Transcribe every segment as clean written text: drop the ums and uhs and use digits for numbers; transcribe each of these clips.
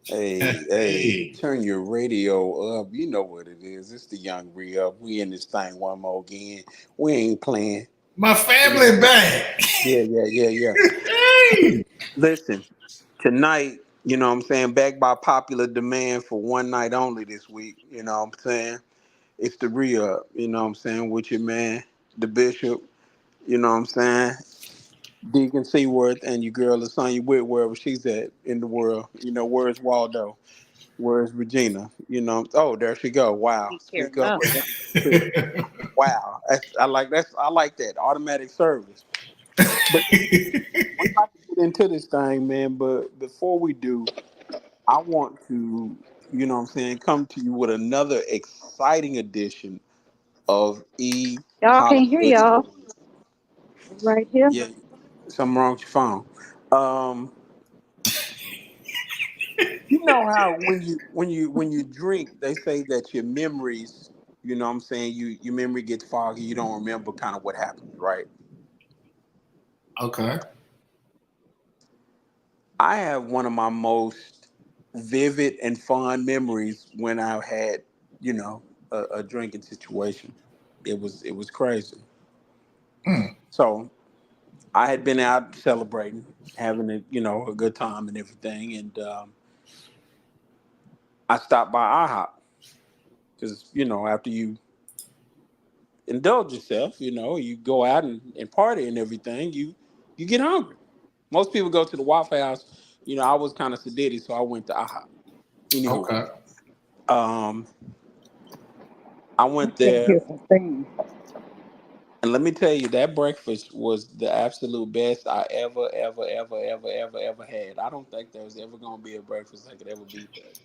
Hey, Hey, turn your radio up. You know what it is. It's the young re-up. We in this thing one more again. We ain't playing. my You know? family back. Yeah. Hey, Listen, tonight, you know what I'm saying, back by popular demand for one night only this week, you know what I'm saying? It's the re-up, you know what I'm saying, with your man, the bishop, you know what I'm saying? Deacon Seaworth and your girl Lasagna Witt, wherever she's at in the world. You know, where's Waldo? Where's Regina? You know, oh, there she go. Wow. Take care Speak up enough. or heaven forbid. Wow. I like that. Automatic service. But we're about to get into this thing, man. But before we do, I want to, you know what I'm saying, come to you with another exciting edition of Y'all can't hear Politics. y'all right here. Yeah, something wrong with your phone. Um, you know how when you drink, they say that your memories, you know what I'm saying, your memory gets foggy, you don't remember kind of what happened, right? okay. I have one of my most vivid and fond memories when I had, you know, a drinking situation. It was crazy. Mm, So I had been out celebrating, having a good time and everything, and I stopped by IHOP because after you indulge yourself, you go out and party and everything, you get hungry. Most people go to the Waffle House. I was kind of sedated, so I went to IHOP. Anywho, okay. um, I I went can't there, hear some things. and let me tell you, that breakfast was the absolute best I ever had. I don't think there's ever gonna be a breakfast that could ever beat that.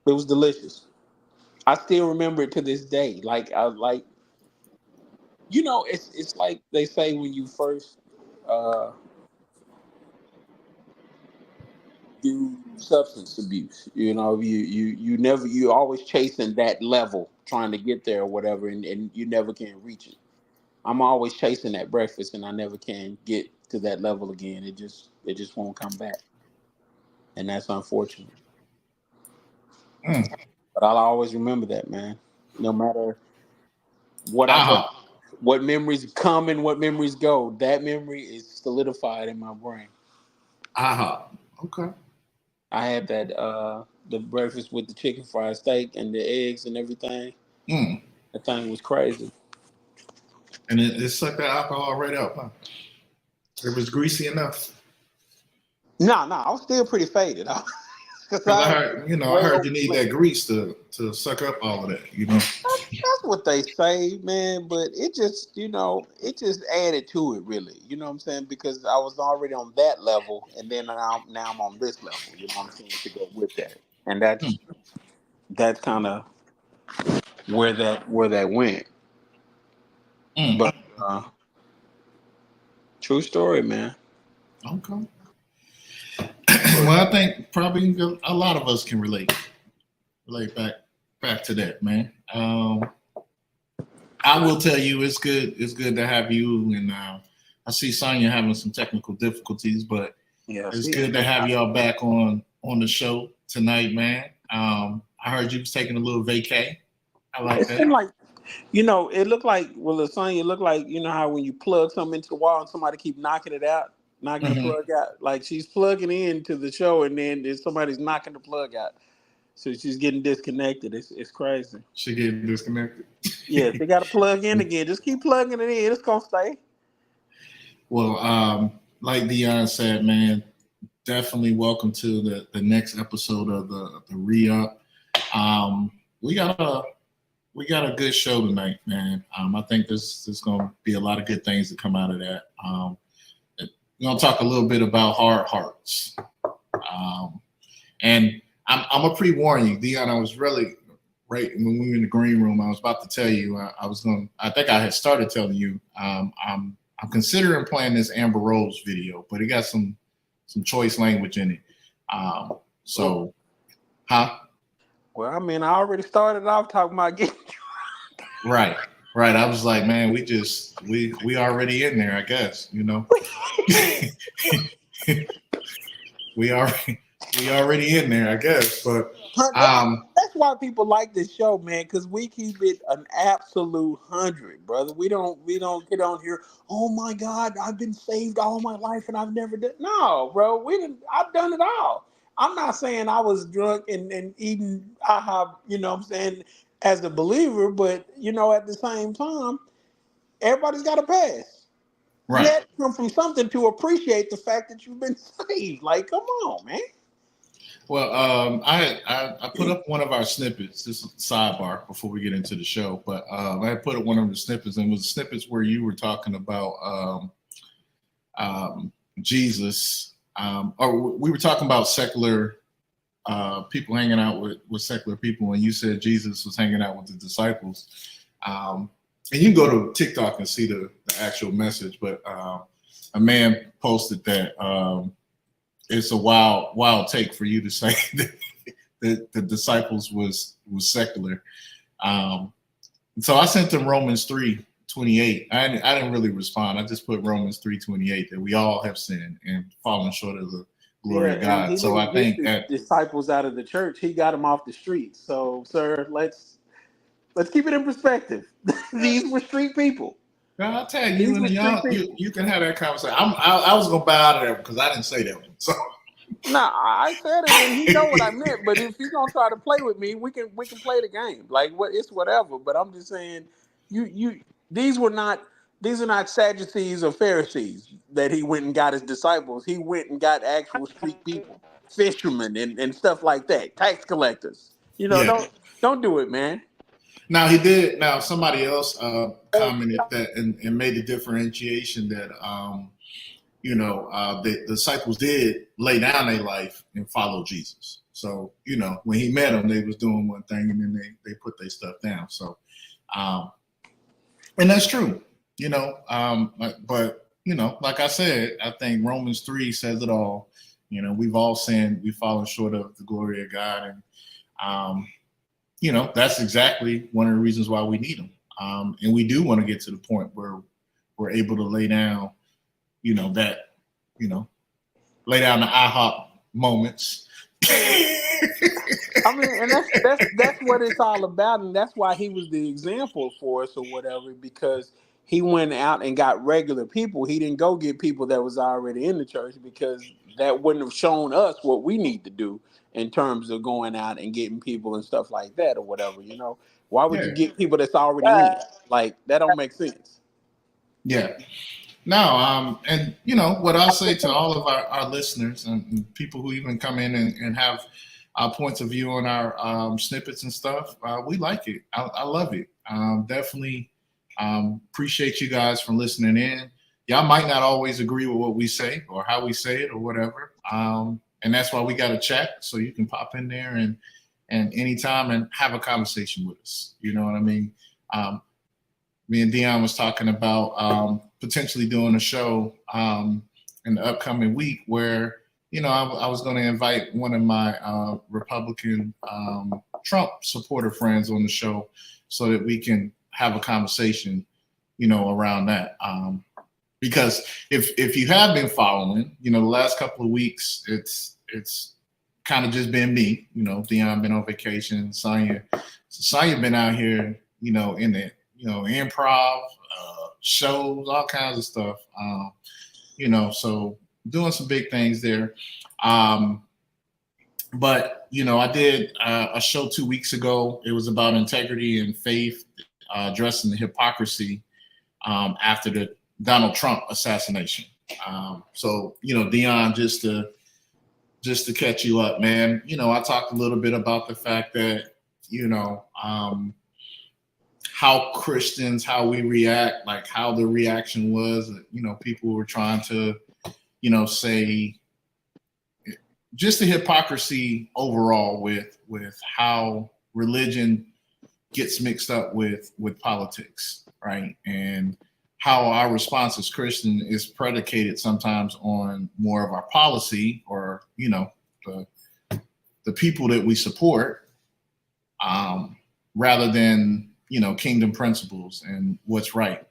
It was delicious. I still remember it to this day. It's like they say when you first uh, do substance abuse. You always chasing that level, trying to get there or whatever, and you never can reach it. I'm always chasing that breakfast, and I never can get to that level again. It just won't come back, and that's unfortunate. Mm. But I'll always remember that, man. No matter what I go, Aha, what memories come and what memories go, that memory is solidified in my brain. aha. Okay. I had that the breakfast with the chicken fried steak and the eggs and everything. Mm. That thing was crazy. And it sucked the alcohol right out. Huh? It was greasy enough. No, I was still pretty faded. Because Because I I was heard, I way heard over you the need limit. that grease to suck up all of that. That's what they say, man. But it just added to it, really. You know what I'm saying? Because I was already on that level, and then now I'm on this level. You know what I'm saying? To go with that, and Mm, that's kind of where that went. mm. But true story, man. Okay. True Well, I story. think probably a lot of us can relate back to that, man. I will tell you, it's good. It's good to have you. And I see Sonya having some technical difficulties, but Yeah, it's see, good to have y'all back on the show tonight, man. I heard you was taking a little vacay. I like it that. seemed like it looked like Lasagna, it looked like how when you plug something into the wall and somebody keep knocking it out, knocking the Hmm. plug out. Like she's plugging into the show and then there's somebody's knocking the plug out. So she's getting disconnected. It's crazy. She getting disconnected. Yeah, she got to plug in again. Just keep plugging it in. It's gonna stay. Well, like Dion said, man, definitely welcome to the next episode of the re up. Um, we got a good show tonight, man. I think there's going to be a lot of good things that come out of that. We're going to talk a little bit about hard hearts, um, and I'm gonna pre-warn you, Dion. I was really right when we were in the green room. I was about to tell you. I was going. I think I had started telling you. I'm considering playing this Amber Rose video, but it got some choice language in it. Um, Oh, so, huh? well, I mean, I already started off talking about getting. Right, right. I was like, man, we already in there, I guess. We already We already in there, I guess. But That's why people like this show, man, because we keep it an absolute 100, brother. We don't get on here. Oh my God, I've been saved all my life and I've never done. No, bro, we didn't. I've done it all. I'm not saying I was drunk and eating IHOP, you know what I'm saying, as a believer, but at the same time, everybody's got a past. You right. had to come from something to appreciate the fact that you've been saved. Like, come on, man. Well, I put up one of our snippets. This is a sidebar before we get into the show, but I put up one of the snippets, and it was snippets where you were talking about Jesus, or we were talking about secular people hanging out with secular people, and you said Jesus was hanging out with the disciples. And you can go to TikTok and see the actual message, but a man posted that it's a wild take for you to say that the disciples was secular. So I sent them Romans 3:28. I didn't really respond. I just put Romans 3:28 that we all have sinned and fallen short of the glory of God. So I think that disciples out of the church, he got them off the streets. So, sir, let's keep it in perspective. These were street people. I'll tell you, you can have that conversation. I was gonna bow out of there because I didn't say that one. So nah, I said it and he know what I meant. But if he's gonna try to play with me, we can play the game. Like it's whatever. But I'm just saying, these are not Sadducees or Pharisees that he went and got his disciples. He went and got actual street people, fishermen and stuff like that, tax collectors. yeah. Don't do it, man. Now he did. Now somebody else commented that and made the differentiation that the disciples did lay down their life and follow Jesus. So when he met them, they was doing one thing and then they put their stuff down. So and that's true. But like I said, I think Romans 3 says it all. We've all sinned. We've fallen short of the glory of God, and that's exactly one of the reasons why we need them. And we do want to get to the point where we're able to lay down, lay down the IHOP moments. I mean, and that's what it's all about, and that's why he was the example for us or whatever, because he went out and got regular people. He didn't go get people that was already in the church, because that wouldn't have shown us what we need to do in terms of going out and getting people and stuff like that or whatever. Why would you get people that's already in? Like, that don't make sense. Yeah. No, and what I'll say to all of our listeners and people who even come in and have points of view on our snippets and stuff, we like it. I love it. Definitely appreciate you guys for listening in. Y'all might not always agree with what we say or how we say it or whatever. And that's why we got a chat, so you can pop in there and anytime and have a conversation with us. You know what I mean? Me and Dion was talking about potentially doing a show in the upcoming week where, I was going to invite one of my Republican Trump supporter friends on the show so that we can have a conversation, around that. Because if you have been following, the last couple of weeks, it's kind of just been me. Dion been on vacation. Sonya been out here, in the improv shows, all kinds of stuff. So doing some big things there. But I did a show 2 weeks ago. It was about integrity and faith, addressing the hypocrisy after the Donald Trump assassination. So Dion, just to catch you up, man. I talked a little bit about the fact that how Christians, how we react, like how the reaction was. People were trying to say just the hypocrisy overall with how religion gets mixed up with politics, right? And how our response as Christian is predicated sometimes on more of our policy or, the people that we support, rather than, kingdom principles and what's right,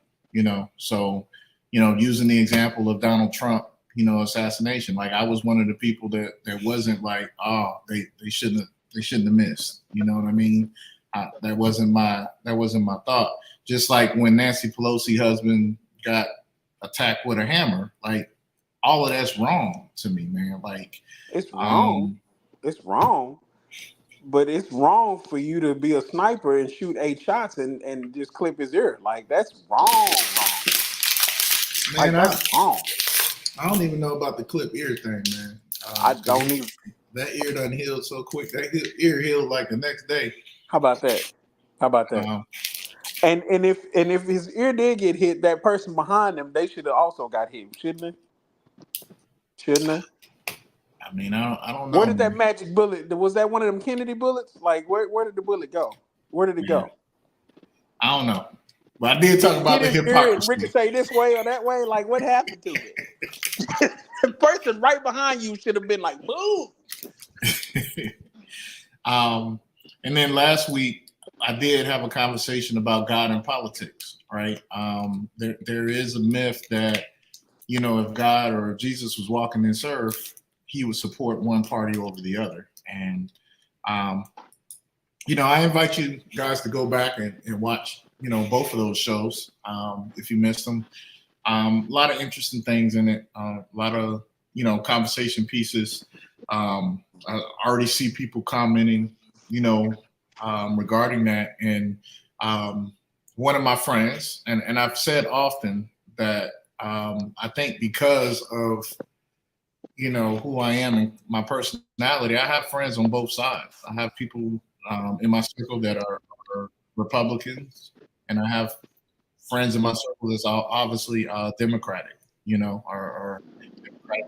So, using the example of Donald Trump, assassination. Like I was one of the people that wasn't like, oh, they shouldn't have missed. You know what I mean? That wasn't my thought. Just like when Nancy Pelosi's husband got attacked with a hammer, like all of that's wrong to me, man. Like it's wrong. It's wrong. But it's wrong for you to be a sniper and shoot 8 shots and just clip his ear. Like that's wrong. Man, like that's wrong. I don't even know about the clip ear thing, man. I don't even. That ear done healed so quick. That ear healed like the next day. How about that? And if his ear did get hit, that person behind him, they should have also got hit, shouldn't they? I mean, I don't know. Where did that magic bullet? Was that one of them Kennedy bullets? Like where did the bullet go? Where did it go? I don't know. But I did talk about the hypocrisy. Ricochet this way or that way. Like what happened to it? The person right behind you should have been like, boom. And then last week I did have a conversation about God and politics, right? There is a myth that, if God or Jesus was walking this earth, he would support one party over the other. And, I invite you guys to go back and watch, both of those shows if you missed them. A lot of interesting things in it, a lot of, conversation pieces. I already see people commenting, regarding that. And one of my friends, and I've said often that I think because of, who I am and my personality, I have friends on both sides. I have people in my circle that are Republicans, and I have friends in my circle that's obviously Democratic, or Democratic.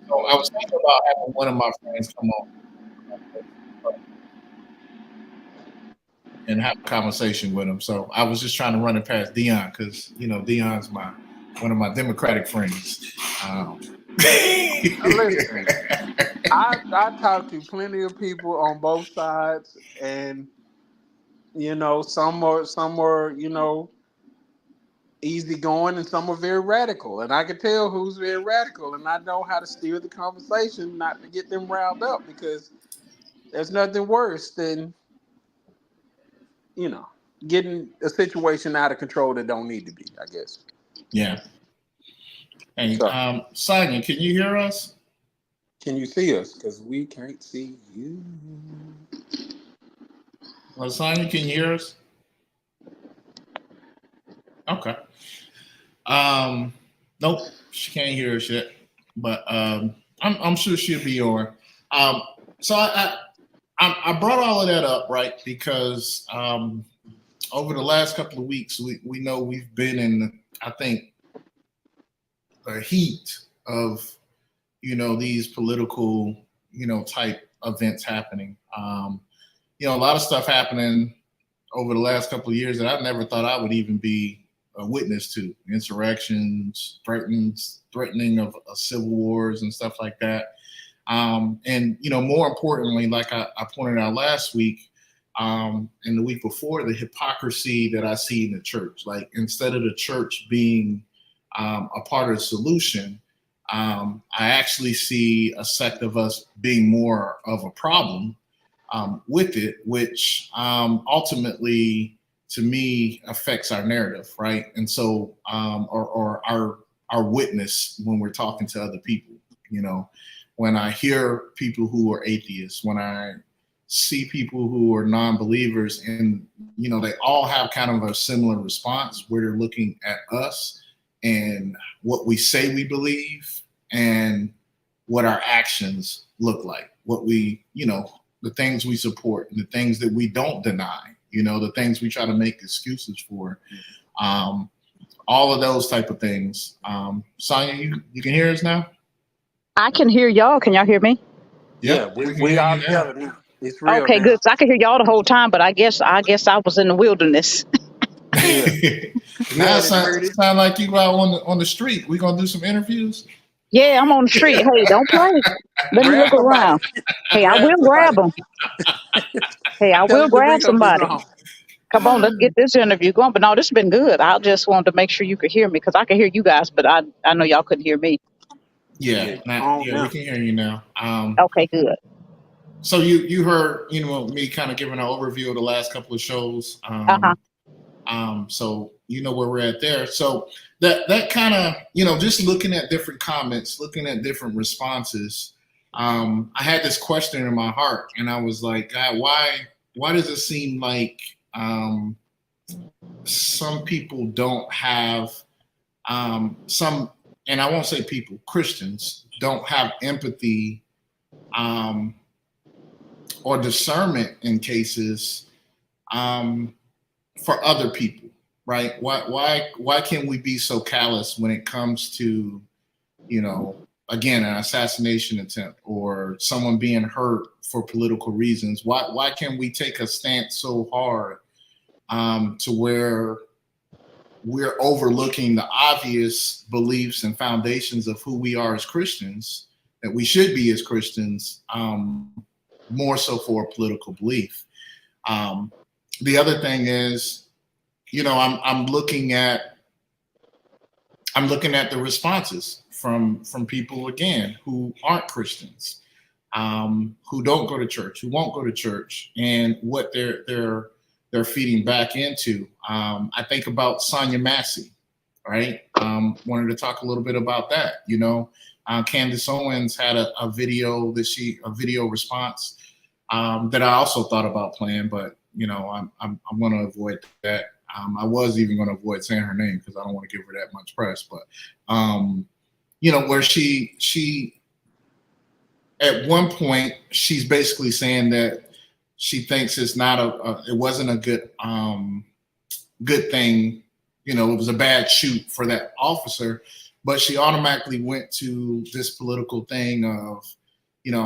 So I was thinking about having one of my friends come on and have a conversation with him. So I was just trying to run it past Dion because, Dion's one of my Democratic friends. Listen, I talked to plenty of people on both sides, and some are easygoing, and some are very radical. And I can tell who's very radical, and I know how to steer the conversation not to get them riled up, because there's nothing worse than getting a situation out of control that don't need to be, I guess. Yeah. Hey, Sonia, can you hear us? Can you see us? Because we can't see you. Well, Sonia, can you hear us? Okay. Nope, she can't hear us yet, but I'm sure she'll be on. So I brought all of that up, right? Because over the last couple of weeks, we know we've been in, I think, the heat of, these political, type events happening. A lot of stuff happening over the last couple of years that I never thought I would even be a witness to. Insurrections, threatening of civil wars and stuff like that. And, more importantly, like I pointed out last week and the week before, the hypocrisy that I see in the church. Like, instead of the church being a part of the solution, I actually see a sect of us being more of a problem with it, which ultimately, to me, affects our narrative, right? And so, or our witness when we're talking to other people. When I hear people who are atheists, when I see people who are non-believers, and they all have kind of a similar response where they're looking at us and what we say we believe and what our actions look like, what we, the things we support and the things that we don't deny, the things we try to make excuses for, all of those type of things. Sonia, you can hear us now? I can hear y'all. Can y'all hear me? Yeah, we all together now. It's real. Okay, now. good. So I can hear y'all the whole time, but I guess I was in the wilderness. Now it sound like you out on the street. We gonna do some interviews. Yeah, I'm on the street. Hey, don't play. Let me look around. Hey, I will grab them. Hey, I will grab somebody. Come on, let's get this interview going. But no, this has been good. I just wanted to make sure you could hear me because I can hear you guys, but I know y'all couldn't hear me. Yeah, Yeah, on we now. can hear you now. Okay, good. So you heard me kind of giving an overview of the last couple of shows. Uh-huh. So you know where we're at there. So that kind of just looking at different comments, looking at different responses. I had this question in my heart, and I was like, God, why does it seem like some people don't have some, and I won't say people, Christians don't have empathy or discernment in cases for other people, right? Why can we be so callous when it comes to, again, an assassination attempt or someone being hurt for political reasons? Why can we take a stance so hard to where we're overlooking the obvious beliefs and foundations of who we are as Christians, that we should be as Christians, more so for a political belief? The other thing is, I'm looking at the responses from people, again, who aren't Christians, who don't go to church, who won't go to church, and what they're feeding back into. I think about Sonia Massey, right? Wanted to talk a little bit about that. Candace Owens had a video response that I also thought about playing, but I'm going to avoid that. I was even going to avoid saying her name because I don't want to give her that much press. But where she at one point she's basically saying that she thinks it's not it wasn't a good thing. It was a bad shoot for that officer, but she automatically went to this political thing of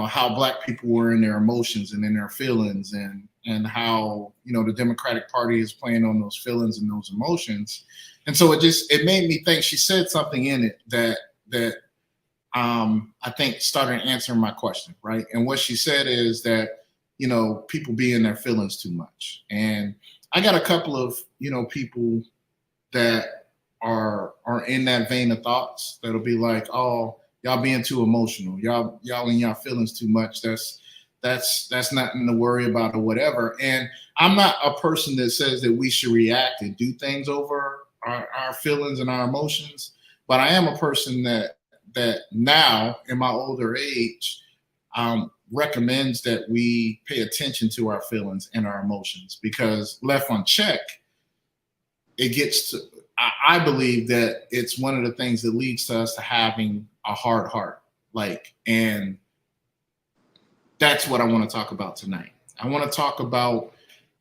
how Black people were in their emotions and in their feelings, and how the Democratic Party is playing on those feelings and those emotions. And so it made me think. She said something in it that I think started answering my question, right? And what she said is that people be in their feelings too much. And I got a couple of people that are in that vein of thoughts that'll be like, oh, y'all being too emotional, y'all in y'all feelings too much. That's nothing to worry about or whatever. And I'm not a person that says that we should react and do things over our feelings and our emotions, but I am a person that now in my older age recommends that we pay attention to our feelings and our emotions, because left unchecked, it gets to, I believe that it's one of the things that leads to us to having a hard heart. And that's what I want to talk about tonight. I want to talk about,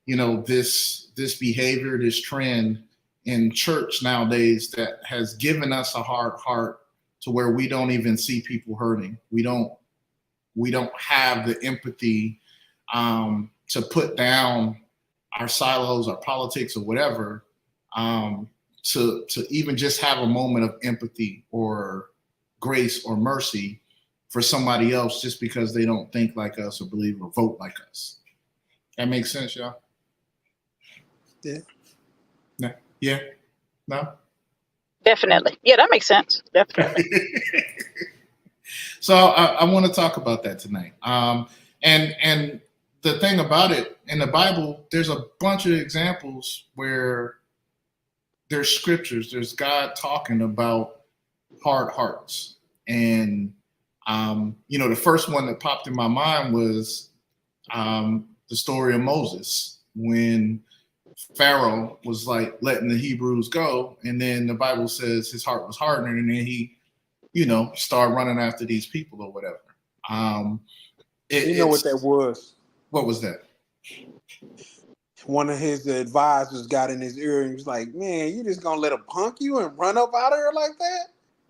this behavior, this trend in church nowadays that has given us a hard heart to where we don't even see people hurting. We don't have the empathy to put down our silos, our politics, or whatever, to even just have a moment of empathy or grace or mercy for somebody else just because they don't think like us or believe or vote like us. That makes sense, y'all? Yeah. No? Yeah? No? Definitely. Yeah, that makes sense. Definitely. So I want to talk about that tonight. And the thing about it, in the Bible, there's a bunch of examples where there's scriptures, there's God talking about hard hearts. And the first one that popped in my mind was the story of Moses, when Pharaoh was like letting the Hebrews go, and then the Bible says his heart was hardened, and then he, started running after these people or whatever. You know what that was? What was that? One of his advisors got in his ear and was like, "Man, you just gonna let him punk you and run up out of here like that?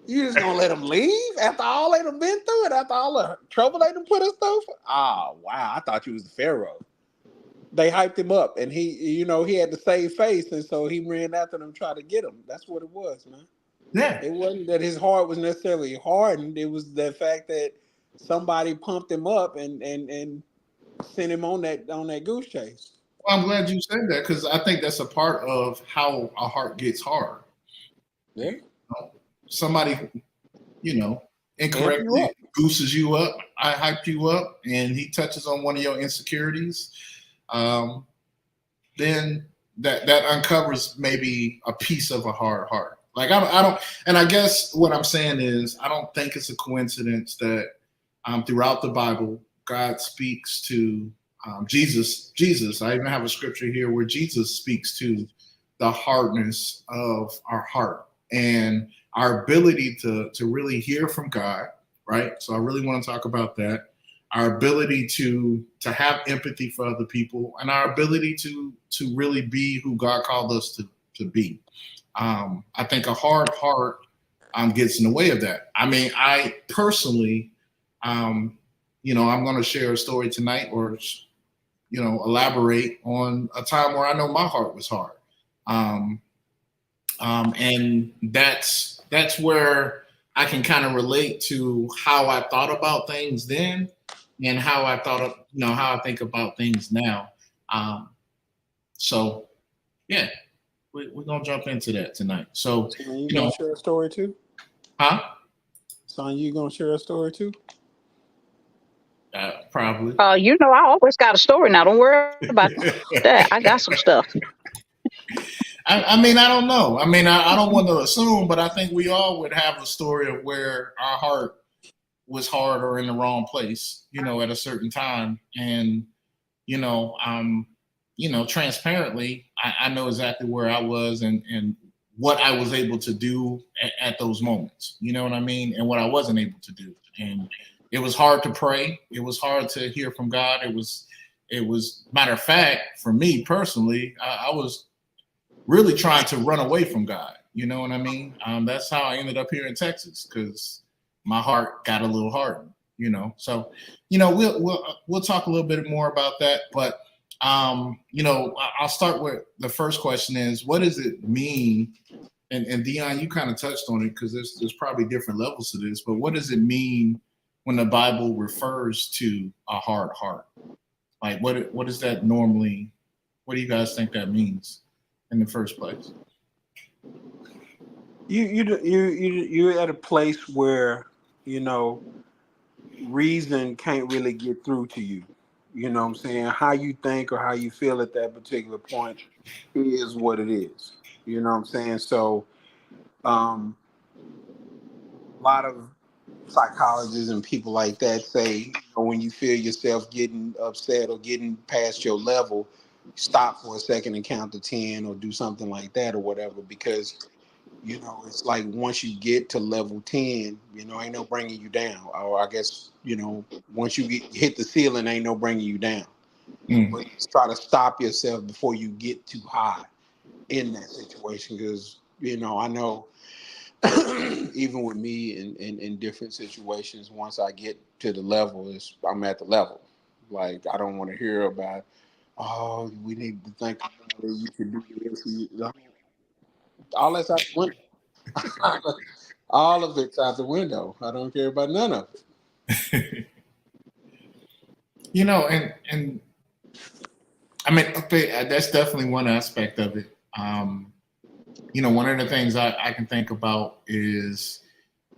You just gonna let him leave after all they done been through it, after all the trouble they done put us through?" Oh, wow, I thought you was the Pharaoh. They hyped him up, and he had to save face, and so he ran after them, trying to get him. That's what it was, man. Yeah. It wasn't that his heart was necessarily hardened. It was the fact that somebody pumped him up and sent him on that goose chase. Well, I'm glad you said that because I think that's a part of how a heart gets hard. Yeah. Somebody, you know, Amp you incorrectly up. gooses you up, I hype you up, and he touches on one of your insecurities, um, then that uncovers maybe a piece of a hard heart. Like I don't, and I guess what I'm saying is I don't think it's a coincidence that throughout the Bible God speaks to Jesus. I even have a scripture here where Jesus speaks to the hardness of our heart and our ability to really hear from God, right? So I really want to talk about that. Our ability to have empathy for other people, and our ability to really be who God called us to be. I think a hard heart gets in the way of that. I mean, I personally, I'm going to share a story tonight, or elaborate on a time where I know my heart was hard. Um, and that's where I can kind of relate to how I thought about things then, and how I thought of, how I think about things now. So yeah, we're gonna jump into that tonight. So Son, you gonna share a story too? huh? Son, you gonna share a story too? Probably. I always got a story now. Don't worry about that. I got some stuff. I mean, I don't know. I mean, I don't want to assume, but I think we all would have a story of where our heart was hard or in the wrong place, at a certain time. And, transparently, I know exactly where I was and what I was able to do at those moments. You know what I mean? And what I wasn't able to do. And it was hard to pray. It was hard to hear from God. It was matter of fact, for me personally, I was really trying to run away from God. You know what I mean? That's how I ended up here in Texas, because my heart got a little hardened. So we'll talk a little bit more about that. But I'll start with the first question: is what does it mean? And Dion, you kind of touched on it, because there's probably different levels to this. But what does it mean when the Bible refers to a hard heart? Like what does that normally? What do you guys think that means in the first place? You're at a place where reason can't really get through to you. You know what I'm saying? How you think or how you feel at that particular point is what it is. You know what I'm saying? So a lot of psychologists and people like that say, when you feel yourself getting upset or getting past your level, stop for a second and count to 10 or do something like that or whatever, because it's like once you get to level 10, ain't no bringing you down. Or I guess, once you hit the ceiling, ain't no bringing you down. But try to stop yourself before you get too high in that situation. Because, I know even with me in different situations, once I get to the level, I'm at the level. Like, I don't want to hear about, oh, we need to think about it. You can do this. All that's out the window. All of it's out the window. I don't care about none of it. And I mean, okay, that's definitely one aspect of it. One of the things I can think about is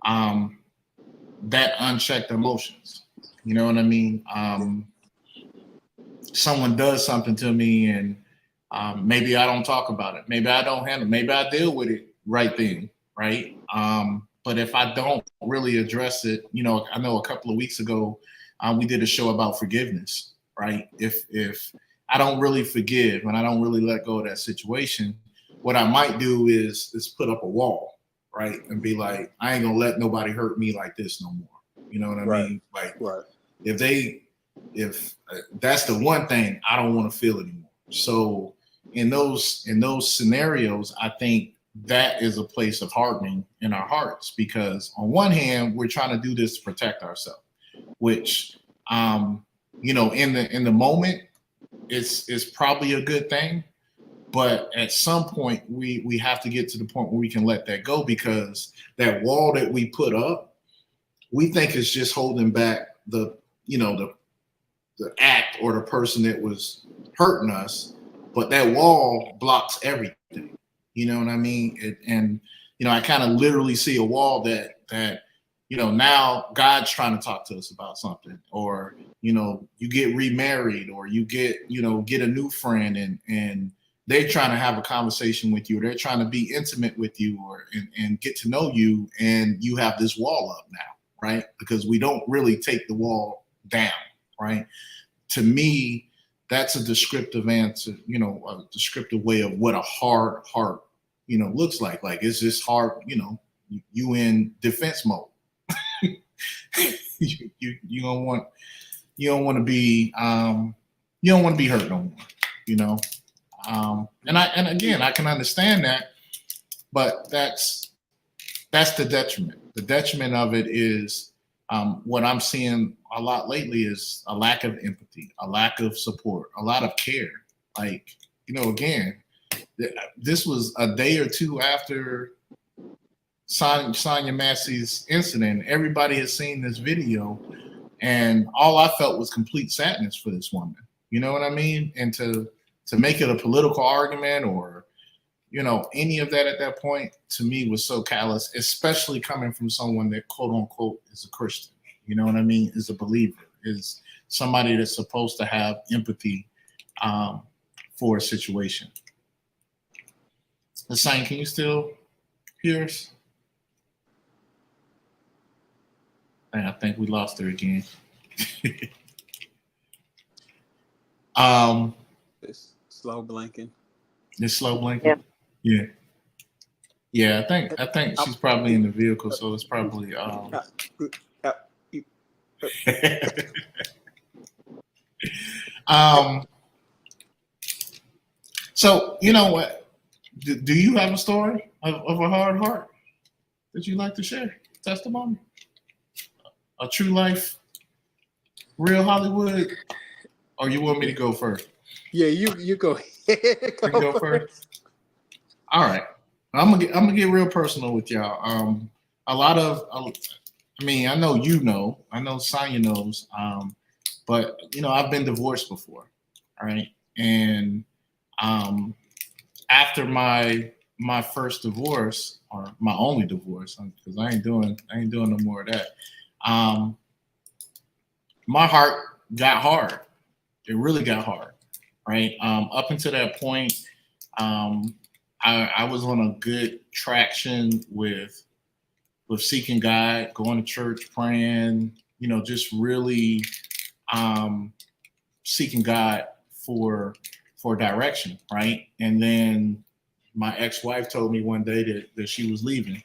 that unchecked emotions. You know what I mean? Someone does something to me, and maybe I don't talk about it. Maybe I don't handle it. Maybe I deal with it right then, right? But if I don't really address it, I know a couple of weeks ago we did a show about forgiveness, right? If I don't really forgive and I don't really let go of that situation, what I might do is put up a wall, right? And be like, I ain't gonna let nobody hurt me like this no more. You know what I mean? Like, right. If that's the one thing I don't want to feel anymore. So in those scenarios, I think that is a place of hardening in our hearts, because on one hand, we're trying to do this to protect ourselves, which in the moment it's probably a good thing. But at some point, we have to get to the point where we can let that go, because that wall that we put up, we think is just holding back the the act or the person that was hurting us, but that wall blocks everything. You know what I mean? And I kind of literally see a wall that now God's trying to talk to us about something, or you get remarried, or you get a new friend, and they're trying to have a conversation with you, or they're trying to be intimate with you, and get to know you, and you have this wall up now, right? Because we don't really take the wall down, right? To me, that's a descriptive answer, a descriptive way of what a hard heart, looks like. Like, it's just hard, you in defense mode. you don't want to be you don't want to be hurt no more, and again, I can understand that, but that's the detriment. The detriment of it is what I'm seeing a lot lately is a lack of empathy, a lack of support, a lot of care. Like, again, this was a day or two after Sonya Massey's incident. Everybody has seen this video, and all I felt was complete sadness for this woman. You know what I mean? And to make it a political argument or any of that at that point, to me, was so callous, especially coming from someone that, quote unquote, is a Christian. You know what I mean? Is a believer, is somebody that's supposed to have empathy for a situation. Hassan, can you still hear us? I think we lost her again. It's slow blinking. It's slow blinking. Yeah. I think she's probably in the vehicle, so it's probably. So you know what? Do you have a story of a hard heart that you'd like to share? Testimony, a true life, real Hollywood, or you want me to go first? Yeah, you go ahead. Go first. All right, I'm gonna get real personal with y'all. A lot of, I know I know Sonya knows, but I've been divorced before, all right, and after my first divorce, or my only divorce, because I ain't doing no more of that. My heart got hard. It really got hard, right? Up until that point, I was on a good traction with seeking God, going to church, praying, just really seeking God for direction, right? And then my ex-wife told me one day that she was leaving.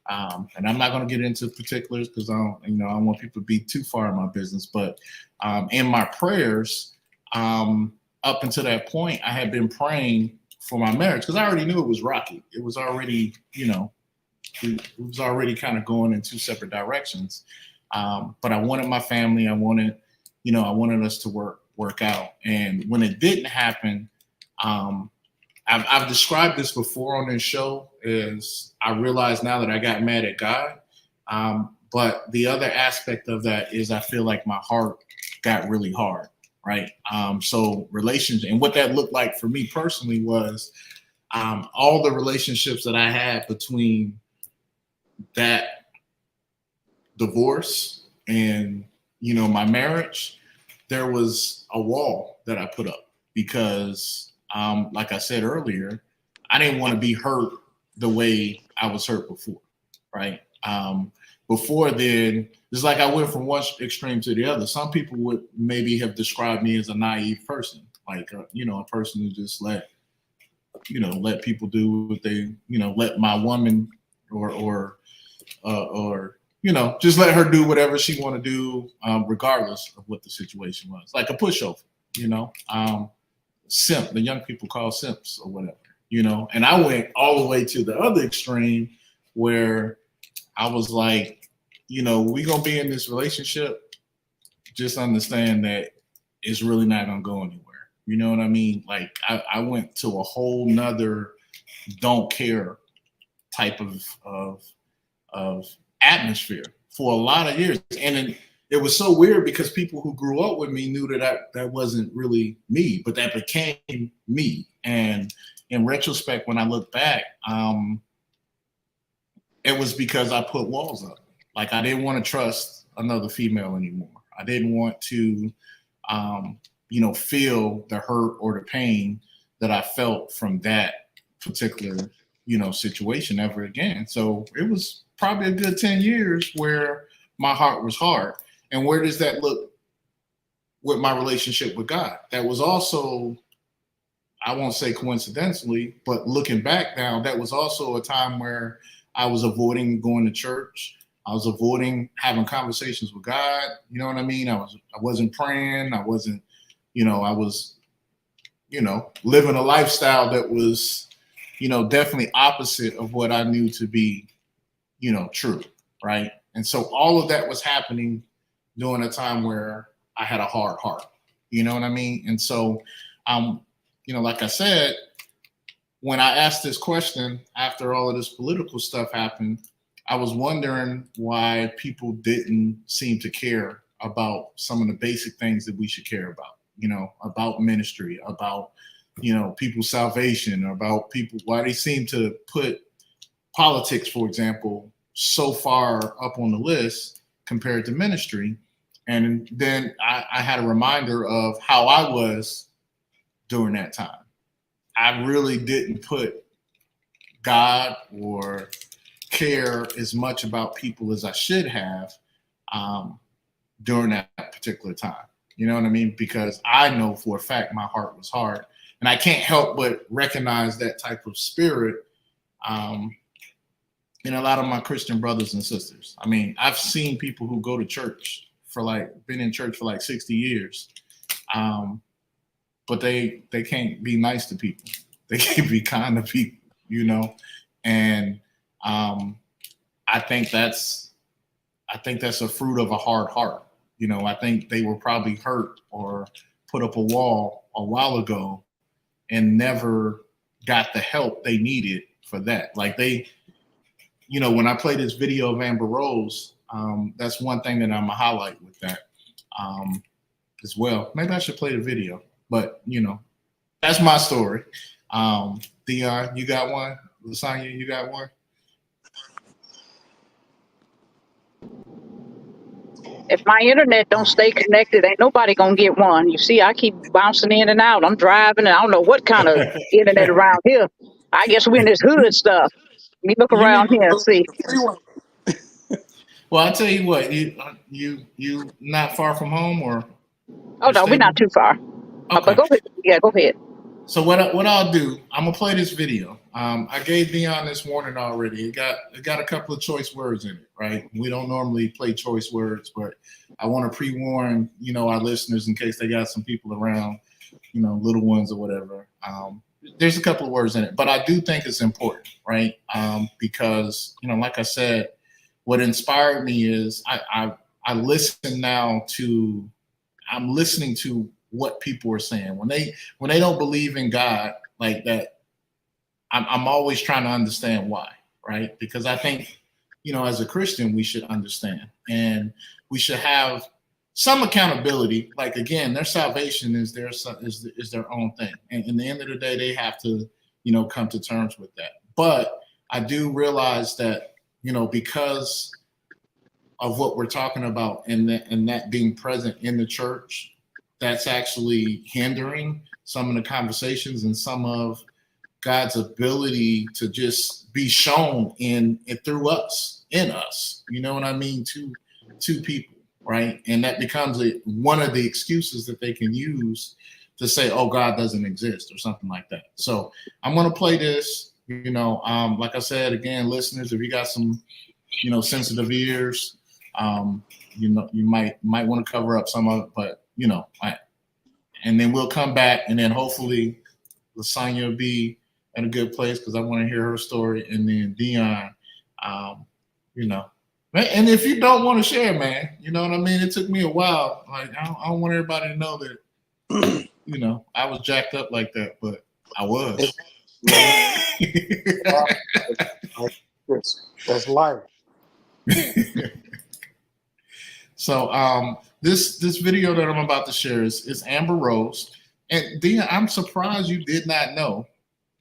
And I'm not going to get into particulars because I don't want people to be too far in my business. But in my prayers, up until that point, I had been praying for my marriage because I already knew it was rocky. It was already, it was already kind of going in two separate directions. But I wanted my family. I wanted us to work out. And when it didn't happen, I've described this before on this show, is I realize now that I got mad at God. But the other aspect of that is I feel like my heart got really hard, right? So relationship, and what that looked like for me personally was all the relationships that I had between that divorce and, my marriage, there was a wall that I put up because like I said earlier, I didn't want to be hurt the way I was hurt before, right? Before then, it's like I went from one extreme to the other. Some people would maybe have described me as a naive person, like, a person who just let people do what they, let my woman or just let her do whatever she want to do, regardless of what the situation was, like a pushover, simp, the young people call simps or whatever, and I went all the way to the other extreme where I was like, we gonna be in this relationship, just understand that it's really not gonna go anywhere. You know what I mean? Like I went to a whole nother don't care type of atmosphere for a lot of years. And it was so weird because people who grew up with me knew that wasn't really me, but that became me. And in retrospect, when I look back, it was because I put walls up. Like, I didn't want to trust another female anymore. I didn't want to, feel the hurt or the pain that I felt from that particular, situation ever again. So it was probably a good 10 years where my heart was hard. And where does that look with my relationship with God? That was also, I won't say coincidentally, but looking back now, that was also a time where I was avoiding going to church. I was avoiding having conversations with God. You know what I mean? I wasn't praying. I wasn't, I was, living a lifestyle that was, definitely opposite of what I knew to be, true. Right. And so all of that was happening during a time where I had a hard heart. You know what I mean? And so, like I said, when I asked this question after all of this political stuff happened, I was wondering why people didn't seem to care about some of the basic things that we should care about ministry, about, people's salvation, about people, why they seem to put politics, for example, so far up on the list compared to ministry. And then I had a reminder of how I was during that time. I really didn't put God or care as much about people as I should have during that particular time. You know what I mean? Because I know for a fact my heart was hard. And I can't help but recognize that type of spirit in a lot of my Christian brothers and sisters. I mean, I've seen people who go to church been in church for 60 years. But they can't be nice to people. They can't be kind to people, And I think that's a fruit of a hard heart. I think they were probably hurt or put up a wall a while ago and never got the help they needed for that. Like when I play this video of Amber Rose, that's one thing that I'm gonna highlight with that as well. Maybe I should play the video, but that's my story. Theon, you got one? Lasagna, you got one? If my internet don't stay connected, ain't nobody gonna get one. You see, I keep bouncing in and out. I'm driving, and I don't know what kind of internet around here. I guess we're in this hood stuff. Let me look You around need. here and see. Well, I'll tell you what. You not far from home, or Oh no, we're not too far. But okay. go ahead. Yeah, go ahead. So what I'll do, I'm gonna play this video. I gave Dion this warning already. It got a couple of choice words in it, right? We don't normally play choice words, but I want to pre-warn, our listeners in case they got some people around, little ones or whatever. There's a couple of words in it, but I do think it's important, right? Because like I said, what inspired me is I listen now to. I'm listening to what people are saying when they don't believe in God like that. I'm always trying to understand why, right? Because I think, as a Christian, we should understand and we should have some accountability. Like, again, their salvation is their own thing, and in the end of the day, they have to, come to terms with that. But I do realize that, because of what we're talking about and that being present in the church, that's actually hindering some of the conversations and some of God's ability to just be shown in us. You know what I mean? To people, right? And that becomes one of the excuses that they can use to say, "Oh, God doesn't exist" or something like that. So I'm going to play this. Like I said, again, listeners, if you got some, sensitive ears, you might want to cover up some of it, but and then we'll come back, and then hopefully Lasagna will be in a good place because I want to hear her story, and then Dion, and if you don't want to share, man, you know what I mean. It took me a while. Like I don't want everybody to know that, I was jacked up like that, but I was. That's life. So this video that I'm about to share is Amber Rose. And Dean, I'm surprised you did not know.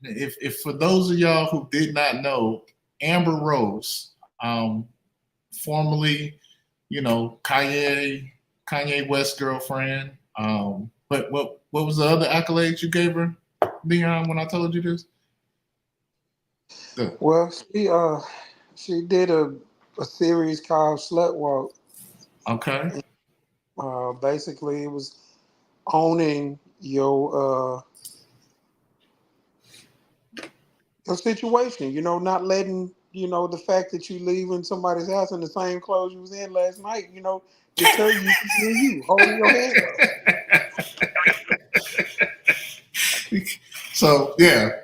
If for those of y'all who did not know, Amber Rose, formerly, Kanye West girlfriend. But what was the other accolades you gave her, Dion, when I told you this? Well, she did a series called Slut Walk. Okay. Basically, it was owning your situation. Not letting the fact that you leaving somebody's house in the same clothes you was in last night. Deter you from being you, holding your head up. So yeah,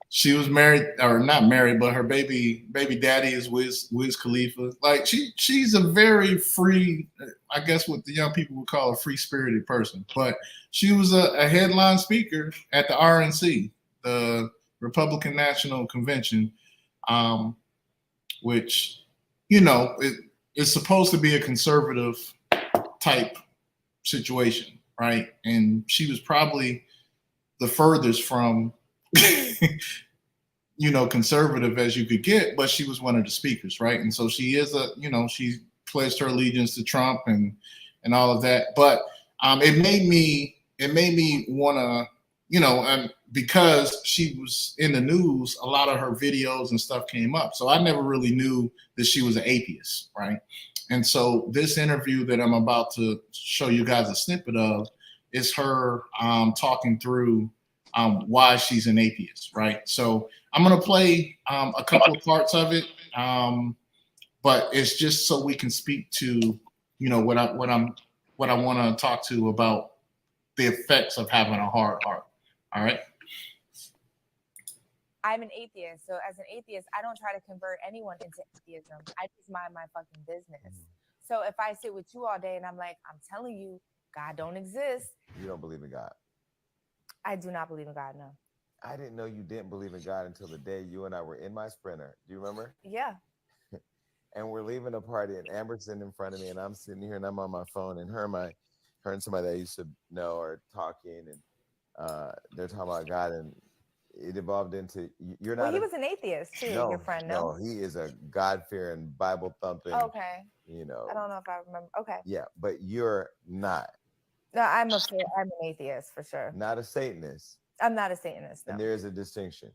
she was married, or not married, but her baby daddy is Wiz Khalifa. Like she's a very free, I guess what the young people would call a free spirited person. But she was a headline speaker at the RNC, the Republican National Convention, which it's supposed to be a conservative type situation, right? And she was probably the furthest from conservative as you could get, but she was one of the speakers, right? And so she is she pledged her allegiance to Trump and all of that. But it made me want to, and because she was in the news, a lot of her videos and stuff came up. So I never really knew that she was an atheist, right? And so this interview that I'm about to show you guys a snippet of is her talking through why she's an atheist, right? So I'm going to play a couple of parts of it, but it's just so we can speak to, what I want to talk to about the effects of having a hard heart. All right. I'm an atheist. So as an atheist, I don't try to convert anyone into atheism. I just mind my fucking business. So if I sit with you all day and I'm like, I'm telling you, God don't exist. You don't believe in God? I do not believe in God, no. I didn't know you didn't believe in God until the day you and I were in my Sprinter. Do you remember? Yeah. And we're leaving a party and Amber's sitting in front of me and I'm sitting here and I'm on my phone and her and somebody that I used to know are talking and they're talking about God and it evolved into you're not. Well, he was an atheist too, no, your friend, no? No, he is a God-fearing, Bible-thumping. Okay. You know. I don't know if I remember. Okay. Yeah, but you're not. No, I'm an atheist for sure. Not a Satanist. I'm not a Satanist. No. And there is a distinction.